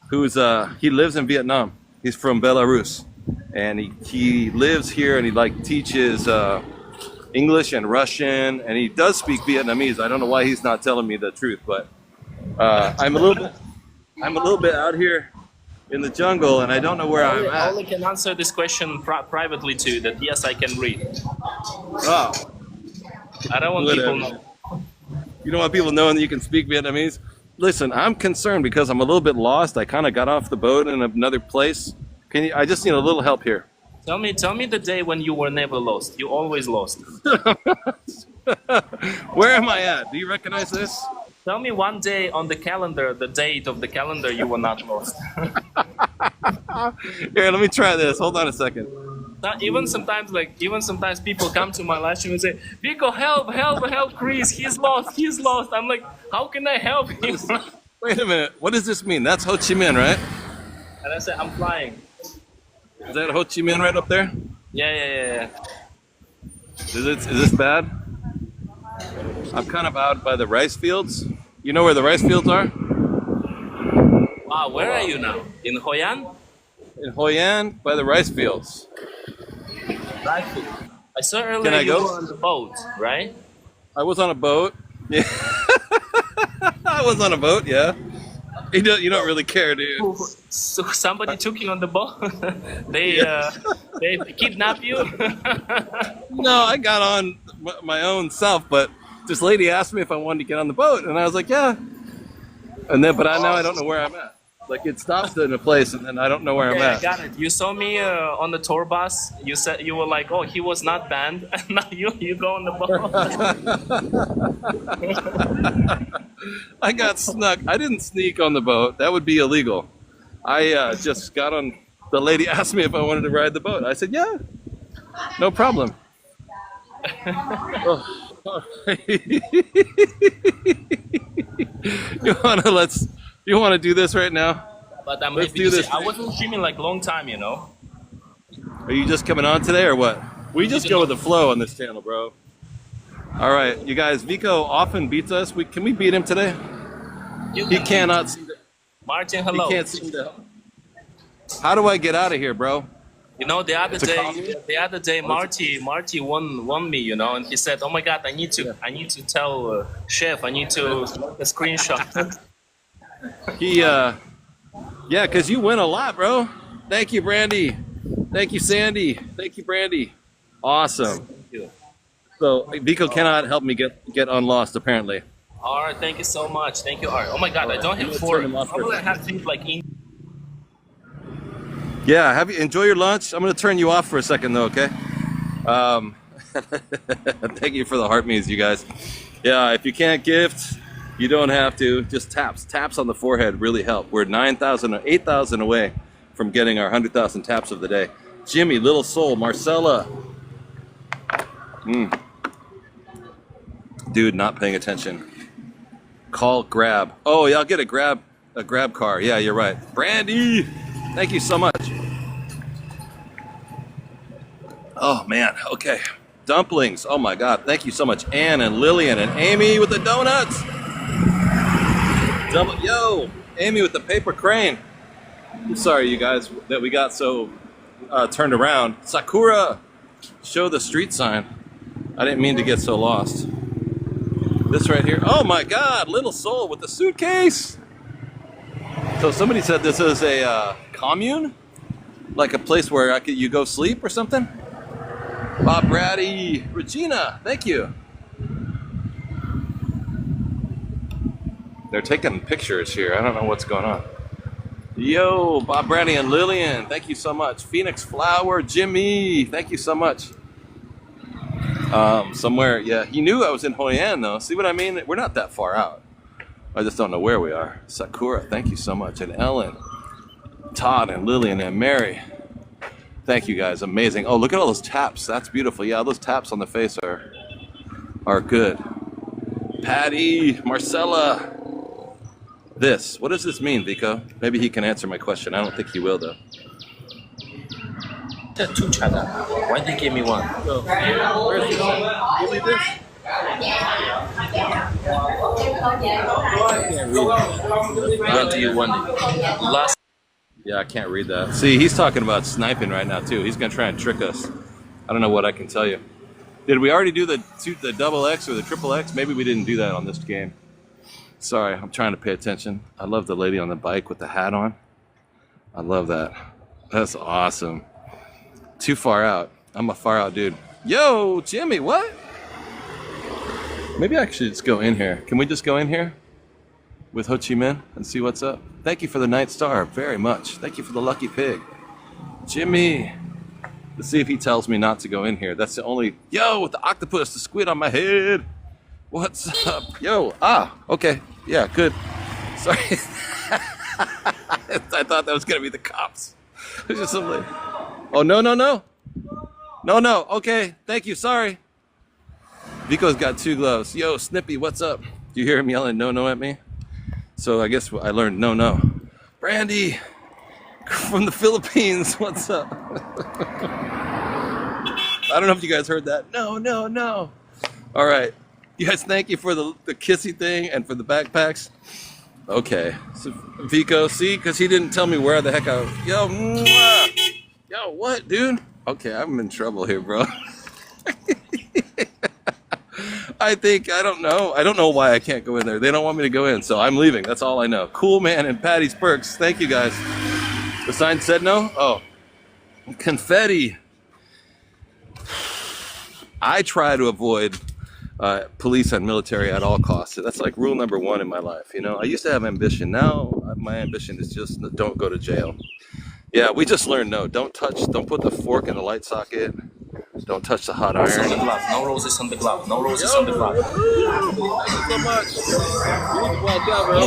who's he lives in Vietnam. He's from Belarus, and he lives here, and he like teaches English and Russian, and he does speak Vietnamese. I don't know why he's not telling me the truth, but I'm a little bit out here in the jungle, and I don't know where I'm at. I only can answer this question privately too. That yes, I can read. Oh, I don't want whatever. people know. You don't want people knowing that you can speak Vietnamese. Listen, I'm concerned because I'm a little bit lost. I kind of got off the boat in another place. Can you? I just need a little help here. Tell me the day when you were never lost. You always lost. Where am I at? Do you recognize this? Tell me one day on the calendar, the date of the calendar you were not lost. Here, let me try this. Hold on a second. Even sometimes people come to my live stream and say, Vico, help Chris, he's lost. I'm like, how can I help him? Wait a minute. What does this mean? That's Ho Chi Minh, right? And I said, I'm flying. Is that Ho Chi Minh right up there? Yeah. Is this bad? I'm kind of out by the rice fields. You know where the rice fields are? Wow, where are you now? In Hoi An? In Hoi An, by the rice fields. Right. I saw earlier Can I you go? were on the boat, right? I was on a boat. Yeah. I was on a boat, yeah. You don't really care, do you? So somebody took you on the boat? They kidnapped you? No, I got on my own self, but this lady asked me if I wanted to get on the boat, and I was like, yeah. And then, now I don't know where I'm at. Like it stops in a place, and then I don't know where I'm at. I got it. You saw me on the tour bus. You said you were like, "Oh, he was not banned." And now you go on the boat. I got snuck. I didn't sneak on the boat. That would be illegal. I just got on. The lady asked me if I wanted to ride the boat. I said, yeah, no problem. You want to do this right now? But I'm Let's happy do to this say I wasn't streaming like long time, you know. Are you just coming on today or what? We just go with the flow on this channel, bro. All right, you guys, Vico often beats us. Can we beat him today? He cannot seem to. Martin, hello. He can't seem to. How do I get out of here, bro? You know, the other day, Marty won me, you know, and he said, "Oh my God, I need to tell Chef, I need to make a screenshot." Yeah, because you win a lot, bro. Thank you, Brandy. Thank you, Sandy. Thank you, Brandy. Awesome. Thank you. So Vico cannot help me get unlost, apparently. All right, thank you so much. Thank you, Art. Oh my God, I don't have four. Probably I have things like in. Yeah, enjoy your lunch. I'm gonna turn you off for a second, though. Okay. Thank you for the heart means, you guys. Yeah, if you can't gift, you don't have to. Just taps on the forehead really help. We're 9,000 or 8,000 away from getting our 100,000 taps of the day. Jimmy, Little Soul, Marcella. Dude, not paying attention. Call Grab. Oh, yeah, I'll get a grab car. Yeah, you're right. Brandy, thank you so much. Oh man, okay. Dumplings. Oh my God, thank you so much, Ann and Lillian and Amy with the donuts. Yo, Amy with the paper crane. I'm sorry, you guys, that we got so turned around. Sakura, show the street sign. I didn't mean to get so lost. This right here. Oh my God, Little Soul with the suitcase. So somebody said this is a commune, like a place where you go sleep or something. Bob Brady, Regina, thank you. They're taking pictures here. I don't know what's going on. Yo, Bob Brady and Lillian, thank you so much. Phoenix Flower, Jimmy, thank you so much. Somewhere, yeah. He knew I was in Hoi An, though. See what I mean? We're not that far out. I just don't know where we are. Sakura, thank you so much. And Ellen, Todd, and Lillian, and Mary. Thank you, guys. Amazing. Oh, look at all those taps. That's beautiful. Yeah, those taps on the face are good. Patty, Marcella. This. What does this mean, Vico? Maybe he can answer my question. I don't think he will, though. Two chada. Why did you give me one? So, where's this? Give me this. When do you want it? Last. Yeah, I can't read that. See, he's talking about sniping right now, too. He's going to try and trick us. I don't know what I can tell you. Did we already do the double X or the triple X? Maybe we didn't do that on this game. Sorry, I'm trying to pay attention. I love the lady on the bike with the hat on. I love that. That's awesome. Too far out. I'm a far out dude. Yo, Jimmy, what? Maybe I should just go in here. Can we just go in here with Ho Chi Minh and see what's up? Thank you for the night star very much. Thank you for the lucky pig. Jimmy. Let's see if he tells me not to go in here. That's the only... Yo, with the octopus, the squid on my head. What's up? Yo, okay. Yeah, good. Sorry. I thought that was going to be the cops. It's just some lady. Oh, no. No. Okay, thank you. Sorry. Vico's got 2 gloves. Yo, Snippy, what's up? Do you hear him yelling no at me? So I guess I learned no. Brandy from the Philippines, what's up? I don't know if you guys heard that. No. All right. You guys, thank you for the kissy thing and for the backpacks. Okay. So Vico, see, because he didn't tell me where the heck I was. Yo, mwah. Yo, what, dude? Okay, I'm in trouble here, bro. I don't know. I don't know why I can't go in there. They don't want me to go in, so I'm leaving. That's all I know. Cool Man and Patty's Perks. Thank you, guys. The sign said no? Oh. Confetti. I try to avoid police and military at all costs. That's like rule number 1 in my life. You know, I used to have ambition. Now my ambition is just don't go to jail. Yeah, we just learned no. Don't put the fork in the light socket. Don't touch the hot iron. On the glove. No roses on the glove. No roses on the glove. Thank you so much. You need to walk out, bro.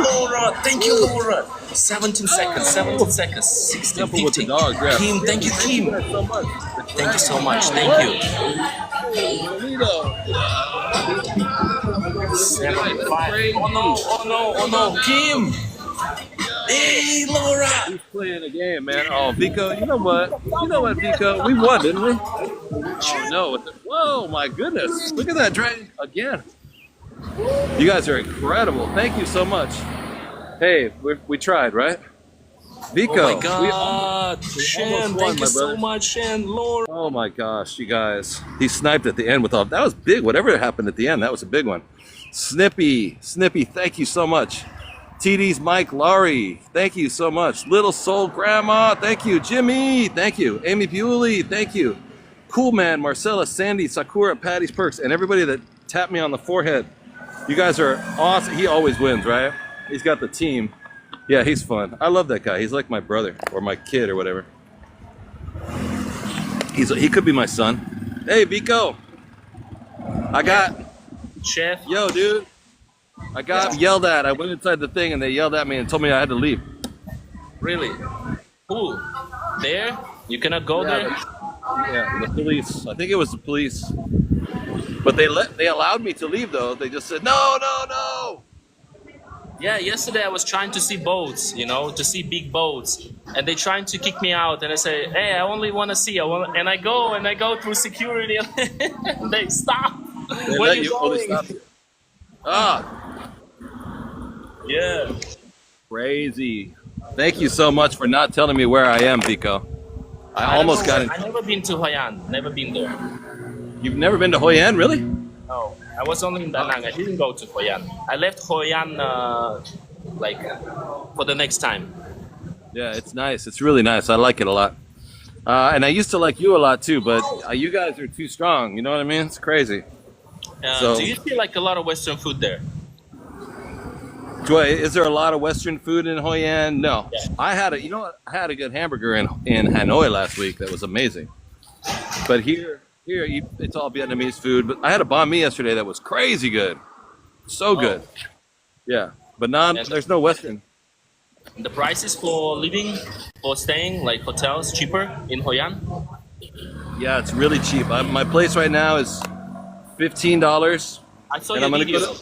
Laura, thank you, Laura. 17 seconds. 16, 15. With the dog, yeah. Kim, thank you, Kim. Thank you so much. Thank you. 7, 5. Oh no, Kim. Hey, Laura! He's playing a game, man. Oh, Vico, you know what, Vico? We won, didn't we? Oh, no. Whoa, my goodness. Look at that dragon again. You guys are incredible. Thank you so much. Hey, we tried, right? Vico. Oh, my God. Shen, thank you so much, Shen. Laura. Oh, my gosh, you guys. He sniped at the end with all... That was big. Whatever happened at the end, that was a big one. Snippy, thank you so much. TD's Mike Laurie, thank you so much. Little Soul Grandma, thank you. Jimmy, thank you. Amy Bewley, thank you. Cool Man, Marcella, Sandy, Sakura, Patty's Perks, and everybody that tapped me on the forehead. You guys are awesome. He always wins, right? He's got the team. Yeah, he's fun. I love that guy. He's like my brother or my kid or whatever. He could be my son. Hey, Vico. I got... Chef. Yo, dude. I got yelled at. I went inside the thing and they yelled at me and told me I had to leave. Really? Who? There? You cannot go there? Yeah, the police. I think it was the police. But they allowed me to leave though. They just said, no. Yeah, yesterday I was trying to see boats, to see big boats. And they trying to kick me out and I say, hey, I only want to see. And I go through security and they stop. They let you. Oh, they stopped you. Yeah. Crazy. Thank you so much for not telling me where I am, Vico. I almost got it. I've never been to Hoi An. Never been there. You've never been to Hoi An, really? No. I was only in Da Nang. I didn't go to Hoi An. I left Hoi An for the next time. Yeah, it's nice. It's really nice. I like it a lot. And I used to like you a lot too, but you guys are too strong. You know what I mean? It's crazy. Do you feel like a lot of Western food there? Is there a lot of Western food in Hoi An? No. Yeah. I had a good hamburger in Hanoi last week that was amazing. But here it's all Vietnamese food. But I had a banh mi yesterday that was crazy good. So good. Yeah. But there's no Western. The prices for living, for staying, like hotels, cheaper in Hoi An? Yeah, it's really cheap. My place right now is $15. I saw your video.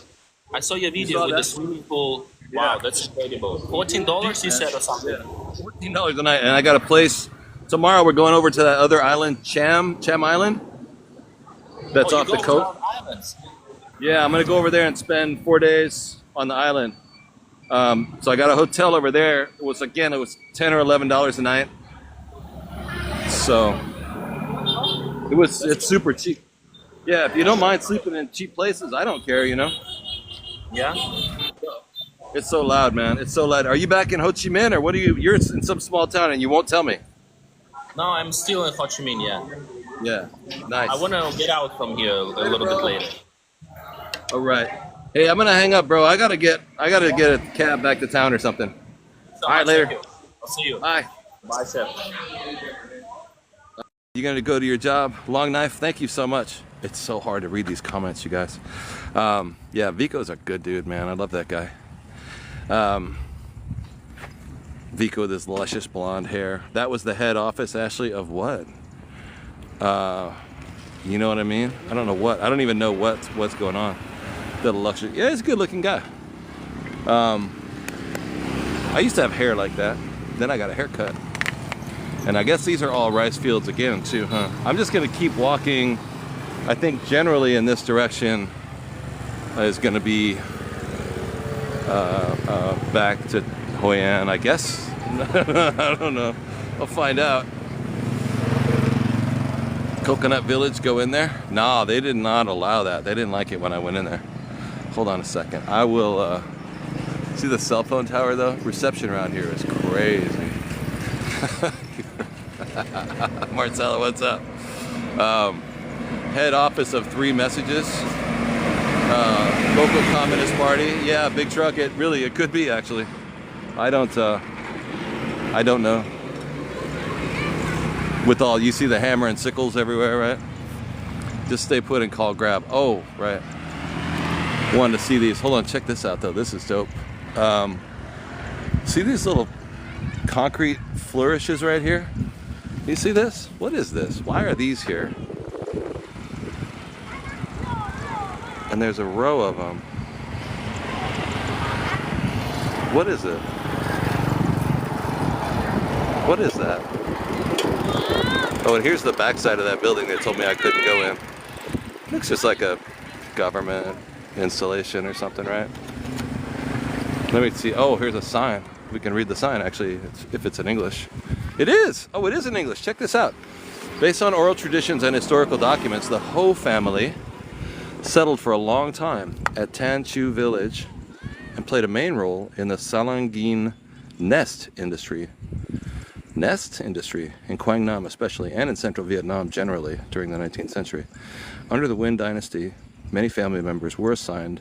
I saw your video with the swimming pool. Yeah. Wow, that's incredible. $14 you said or something? Yeah. $14 a night. And I got a place. Tomorrow we're going over to that other island, Cham Island. That's off the coast. Yeah, I'm going to go over there and spend 4 days on the island. So I got a hotel over there. It was $10 or $11 a night. So it's super cheap. Yeah, if you don't mind sleeping in cheap places, I don't care, Yeah? It's so loud, man. It's so loud. Are you back in Ho Chi Minh, or you're in some small town and you won't tell me? No, I'm still in Ho Chi Minh, yeah. Yeah, nice. I want to get out from here a little bit later. All right. Hey, I'm gonna hang up, bro. I gotta get a cab back to town or something. So All right, much, later. thank you. I'll see you. Bye. Bye, chef. You gonna go to your job? Long knife. Thank you so much. It's so hard to read these comments, you guys. Yeah, Vico's a good dude, man. I love that guy. Vico with his luscious blonde hair. That was the head office, Ashley, of what? You know what I mean? I don't know what. I don't even know what's going on. The luxury. Yeah, he's a good-looking guy. I used to have hair like that. Then I got a haircut. And I guess these are all rice fields again, too, huh? I'm just gonna keep walking. I think generally in this direction is gonna be back to Hoi An, I guess. I don't know. I'll find out. Coconut Village, go in there? No, they did not allow that. They didn't like it when I went in there. Hold on a second. I will, see the cell phone tower though? Reception around here is crazy. Marcella, what's up? Head office of 3 Messages. Local Communist Party. Yeah, big truck. It could be actually. I don't know. With all, you see the hammer and sickles everywhere, right? Just stay put and call grab. Oh, right. Wanted to see these. Hold on, check this out though. This is dope. See these little concrete flourishes right here? You see this? What is this? Why are these here? And there's a row of them. What is it? What is that? Oh, and here's the backside of that building they told me I couldn't go in. Looks just like a government installation or something, right? Let me see. Oh, here's a sign. We can read the sign, actually, if it's in English. It is! Oh, it is in English. Check this out. Based on oral traditions and historical documents, the Ho family settled for a long time at Tan Chu Village and played a main role in the Salangin nest industry. Nest industry in Quang Nam especially, and in central Vietnam generally during the 19th century. Under the Nguyen dynasty, many family members were assigned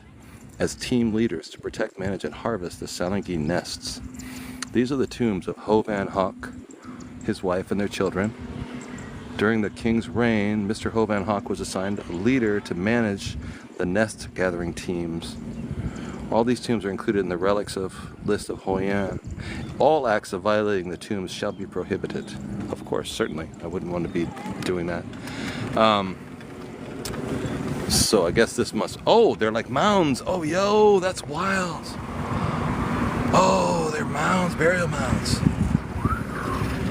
as team leaders to protect, manage, and harvest the Salangin nests. These are the tombs of Ho Van Hock, his wife, and their children. During the king's reign, Mr. Ho Van Hock was assigned a leader to manage the nest gathering teams. All these tombs are included in the relics list of Hoi An. All acts of violating the tombs shall be prohibited. Of course, certainly. I wouldn't want to be doing that. So I guess this must... Oh, they're like mounds. Oh, yo, that's wild. Oh, they're mounds, burial mounds.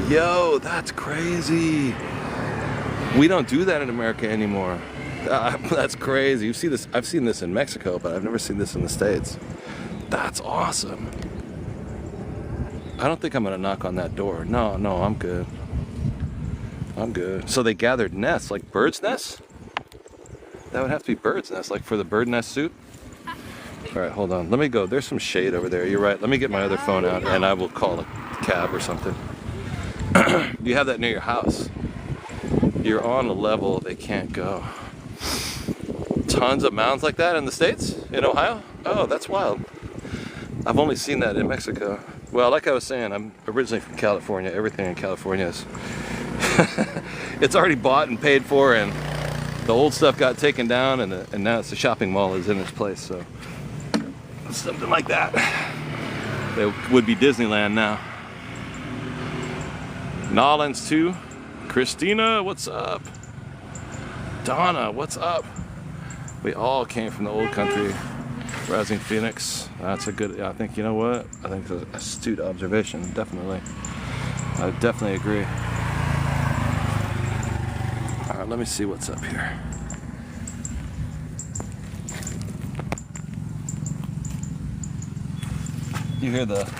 Yo, that's crazy. We don't do that in America anymore. That's crazy. You see this? I've seen this in Mexico, but I've never seen this in the States. That's awesome. I don't think I'm gonna knock on that door. No, I'm good. I'm good. So they gathered nests, like birds' nests? That would have to be birds' nests, like for the bird nest suit. All right, hold on. Let me go. There's some shade over there. You're right. Let me get my other phone out, and I will call a cab or something. You have that near your house. You're on a level they can't go. Tons of mounds like that in the States? In Ohio? Oh, that's wild. I've only seen that in Mexico. Well, like I was saying, I'm originally from California. Everything in California is... it's already bought and paid for, and the old stuff got taken down, and now it's the shopping mall is in its place, so... Something like that. It would be Disneyland now. Nolans too. Christina, what's up? Donna, what's up? We all came from the old country. Rising Phoenix. That's a good, I think, you know what? I think it's an astute observation, definitely. I definitely agree. All right, let me see what's up here. You hear the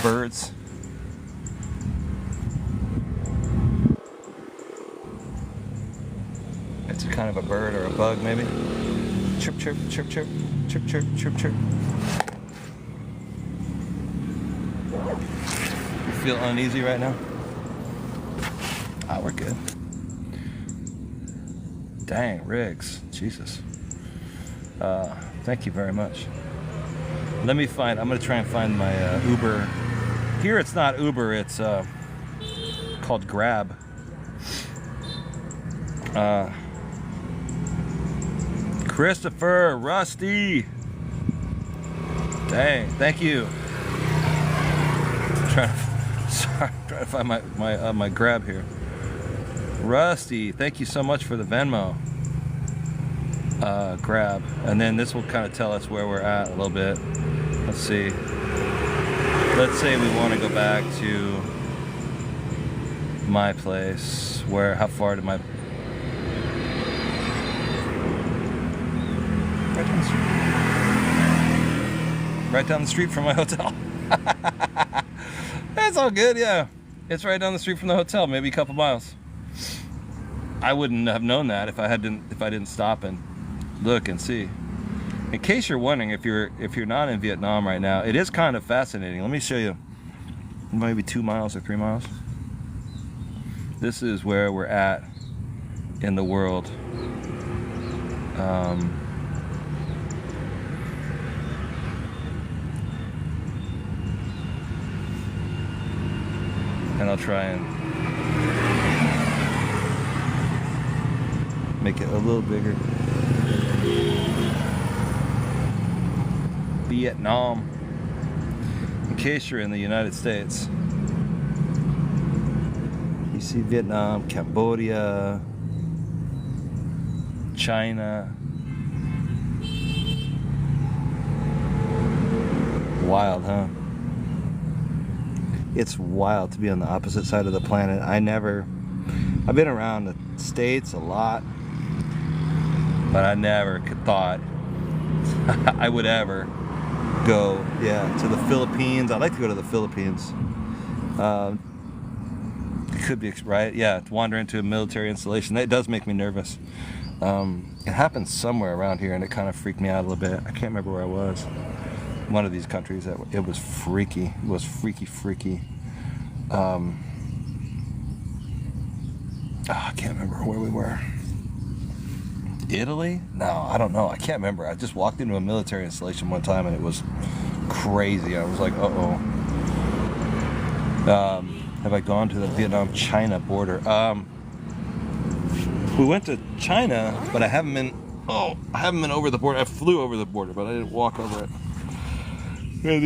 birds? It's a kind of a bird or a bug, maybe. Chirp, chirp, chirp, chirp, chirp, chirp, chirp, chirp. You feel uneasy right now? Ah, we're good. Dang, rigs. Jesus. Thank you very much. Let me find, I'm gonna try and find my Uber. Here it's not Uber, it's called Grab. Christopher, Rusty. Dang, thank you. Trying to find my Grab here. Rusty, thank you so much for the Venmo. Grab, and then this will kind of tell us where we're at a little bit. Let's see. Let's say we want to go back to my place. How far to my... Right down the street from my hotel. That's all good, yeah. It's right down the street from the hotel, maybe a couple miles. I wouldn't have known that if I didn't stop and look and see. In case you're wondering, if you're not in Vietnam right now, it is kind of fascinating. Let me show you. Maybe 2 miles or 3 miles. This is where we're at in the world. And I'll try and make it a little bigger. Vietnam. In case you're in the United States, you see Vietnam, Cambodia, China. Wild, huh? It's wild to be on the opposite side of the planet. I've been around the States a lot, but I never thought I would ever go, to the Philippines. I'd like to go to the Philippines. It could be, right? Yeah, to wander into a military installation. That does make me nervous. It happened somewhere around here, and it kind of freaked me out a little bit. I can't remember where I was. One of these countries. It was freaky. It was freaky. I can't remember where we were. Italy? No, I don't know. I can't remember. I just walked into a military installation one time, and it was crazy. I was like, uh-oh. Have I gone to the Vietnam-China border? We went to China, but I haven't been over the border. I flew over the border, but I didn't walk over it. Where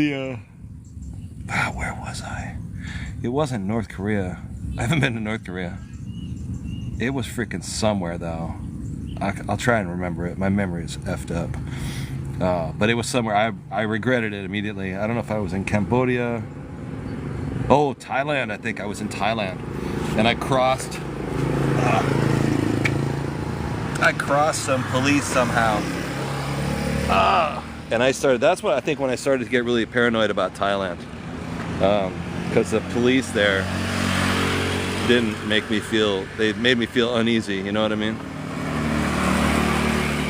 was I? It wasn't North Korea. I haven't been to North Korea. It was freaking somewhere, though. I'll try and remember it. My memory is effed up. But it was somewhere. I regretted it immediately. I don't know if I was in Cambodia. Oh, Thailand. I think I was in Thailand. And I crossed some police somehow. And that's what I think when I started to get really paranoid about Thailand. Because the police there didn't make me feel, they made me feel uneasy, you know what I mean?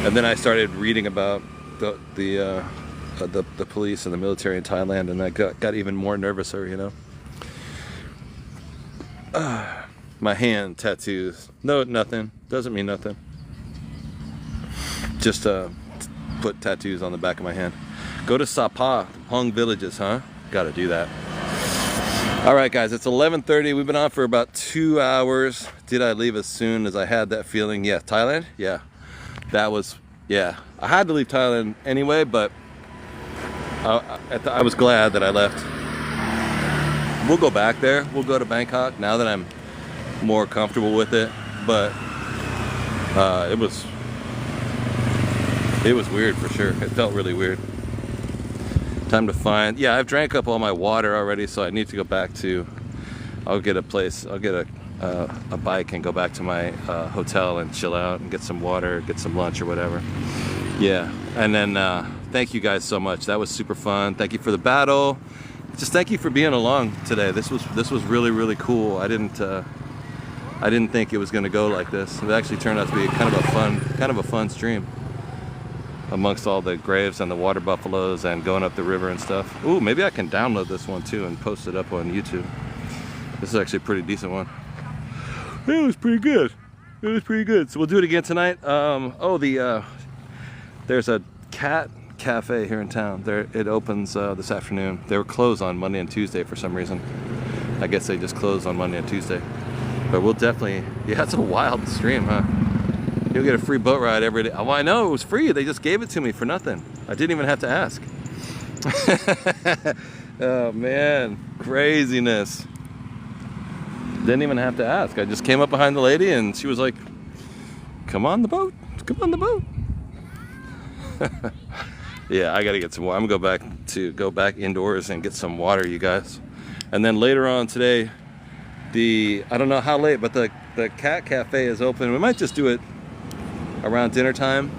And then I started reading about the police and the military in Thailand, and I got even more nervous, you know? My hand tattoos. No, nothing. Doesn't mean nothing. Just put tattoos on the back of my hand. Go to Sapa, Hong villages, huh? Gotta do that. All right, guys, it's 11:30. We've been on for about 2 hours. Did I leave as soon as I had that feeling? Yeah, Thailand? Yeah. That was, yeah. I had to leave Thailand anyway, but I was glad that I left. We'll go back there. We'll go to Bangkok now that I'm more comfortable with it. But it was weird for sure. It felt really weird. Time to find, yeah, I've drank up all my water already, so I need to go back to, I'll get a bike and go back to my hotel and chill out and get some water, get some lunch or whatever. Yeah, and then thank you guys so much. That was super fun. Thank you for the battle. Just thank you for being along today. This was really, really cool. I didn't think it was gonna go like this. It actually turned out to be kind of a fun stream. Amongst all the graves and the water buffaloes and going up the river and stuff. Ooh, maybe I can download this one too and post it up on YouTube. This is actually a pretty decent one. It was pretty good. It was pretty good. So we'll do it again tonight. There's a cat cafe here in town. It opens this afternoon. They were closed on Monday and Tuesday for some reason. I guess they just closed on Monday and Tuesday. But we'll definitely, yeah, it's a wild stream, huh? You'll get a free boat ride every day. Oh, I know, it was free. They just gave it to me for nothing. I didn't even have to ask. Oh man, craziness. Didn't even have to ask. I just came up behind the lady and she was like, come on the boat, come on the boat. Yeah, I gotta get some water. I'm gonna go back indoors and get some water, you guys. And then later on today, I don't know how late, but the cat cafe is open. We might just do it around dinner time,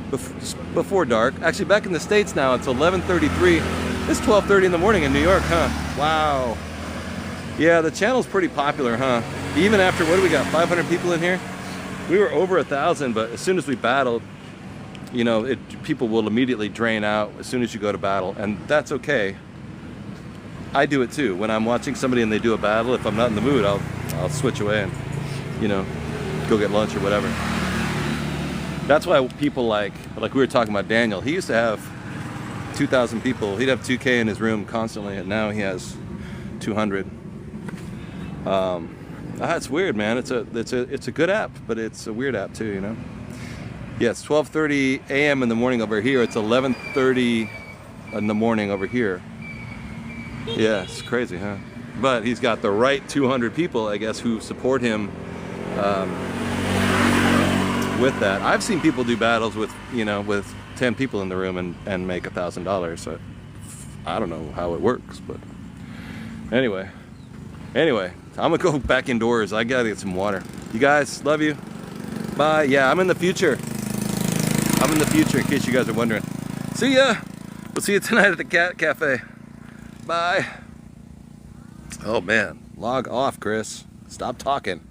before dark. Actually, back in the States now, it's 11:33. It's 12:30 in the morning in New York, huh? Wow. Yeah, the channel's pretty popular, huh? Even after, what do we got, 500 people in here? We were over 1,000, but as soon as we battled, you know, people will immediately drain out as soon as you go to battle, and that's okay. I do it too. When I'm watching somebody and they do a battle, if I'm not in the mood, I'll switch away and, you know, go get lunch or whatever. That's why people like we were talking about Daniel. He used to have 2,000 people. He'd have 2K in his room constantly, and now he has 200. It's weird, man. It's a good app, but it's a weird app too, you know. Yeah, it's 12:30 a.m. in the morning over here. It's 11:30 in the morning over here. Yeah, it's crazy, huh? But he's got the right 200 people, I guess, who support him with that. I've seen people do battles with, you know, with 10 people in the room and make $1,000. So I don't know how it works, but anyway, I'm gonna go back indoors. I gotta get some water. You guys, love you. Bye. Yeah, I'm in the future. I'm in the future, in case you guys are wondering. See ya. We'll see you tonight at the cat cafe. Bye. Oh man, log off, Chris. Stop talking.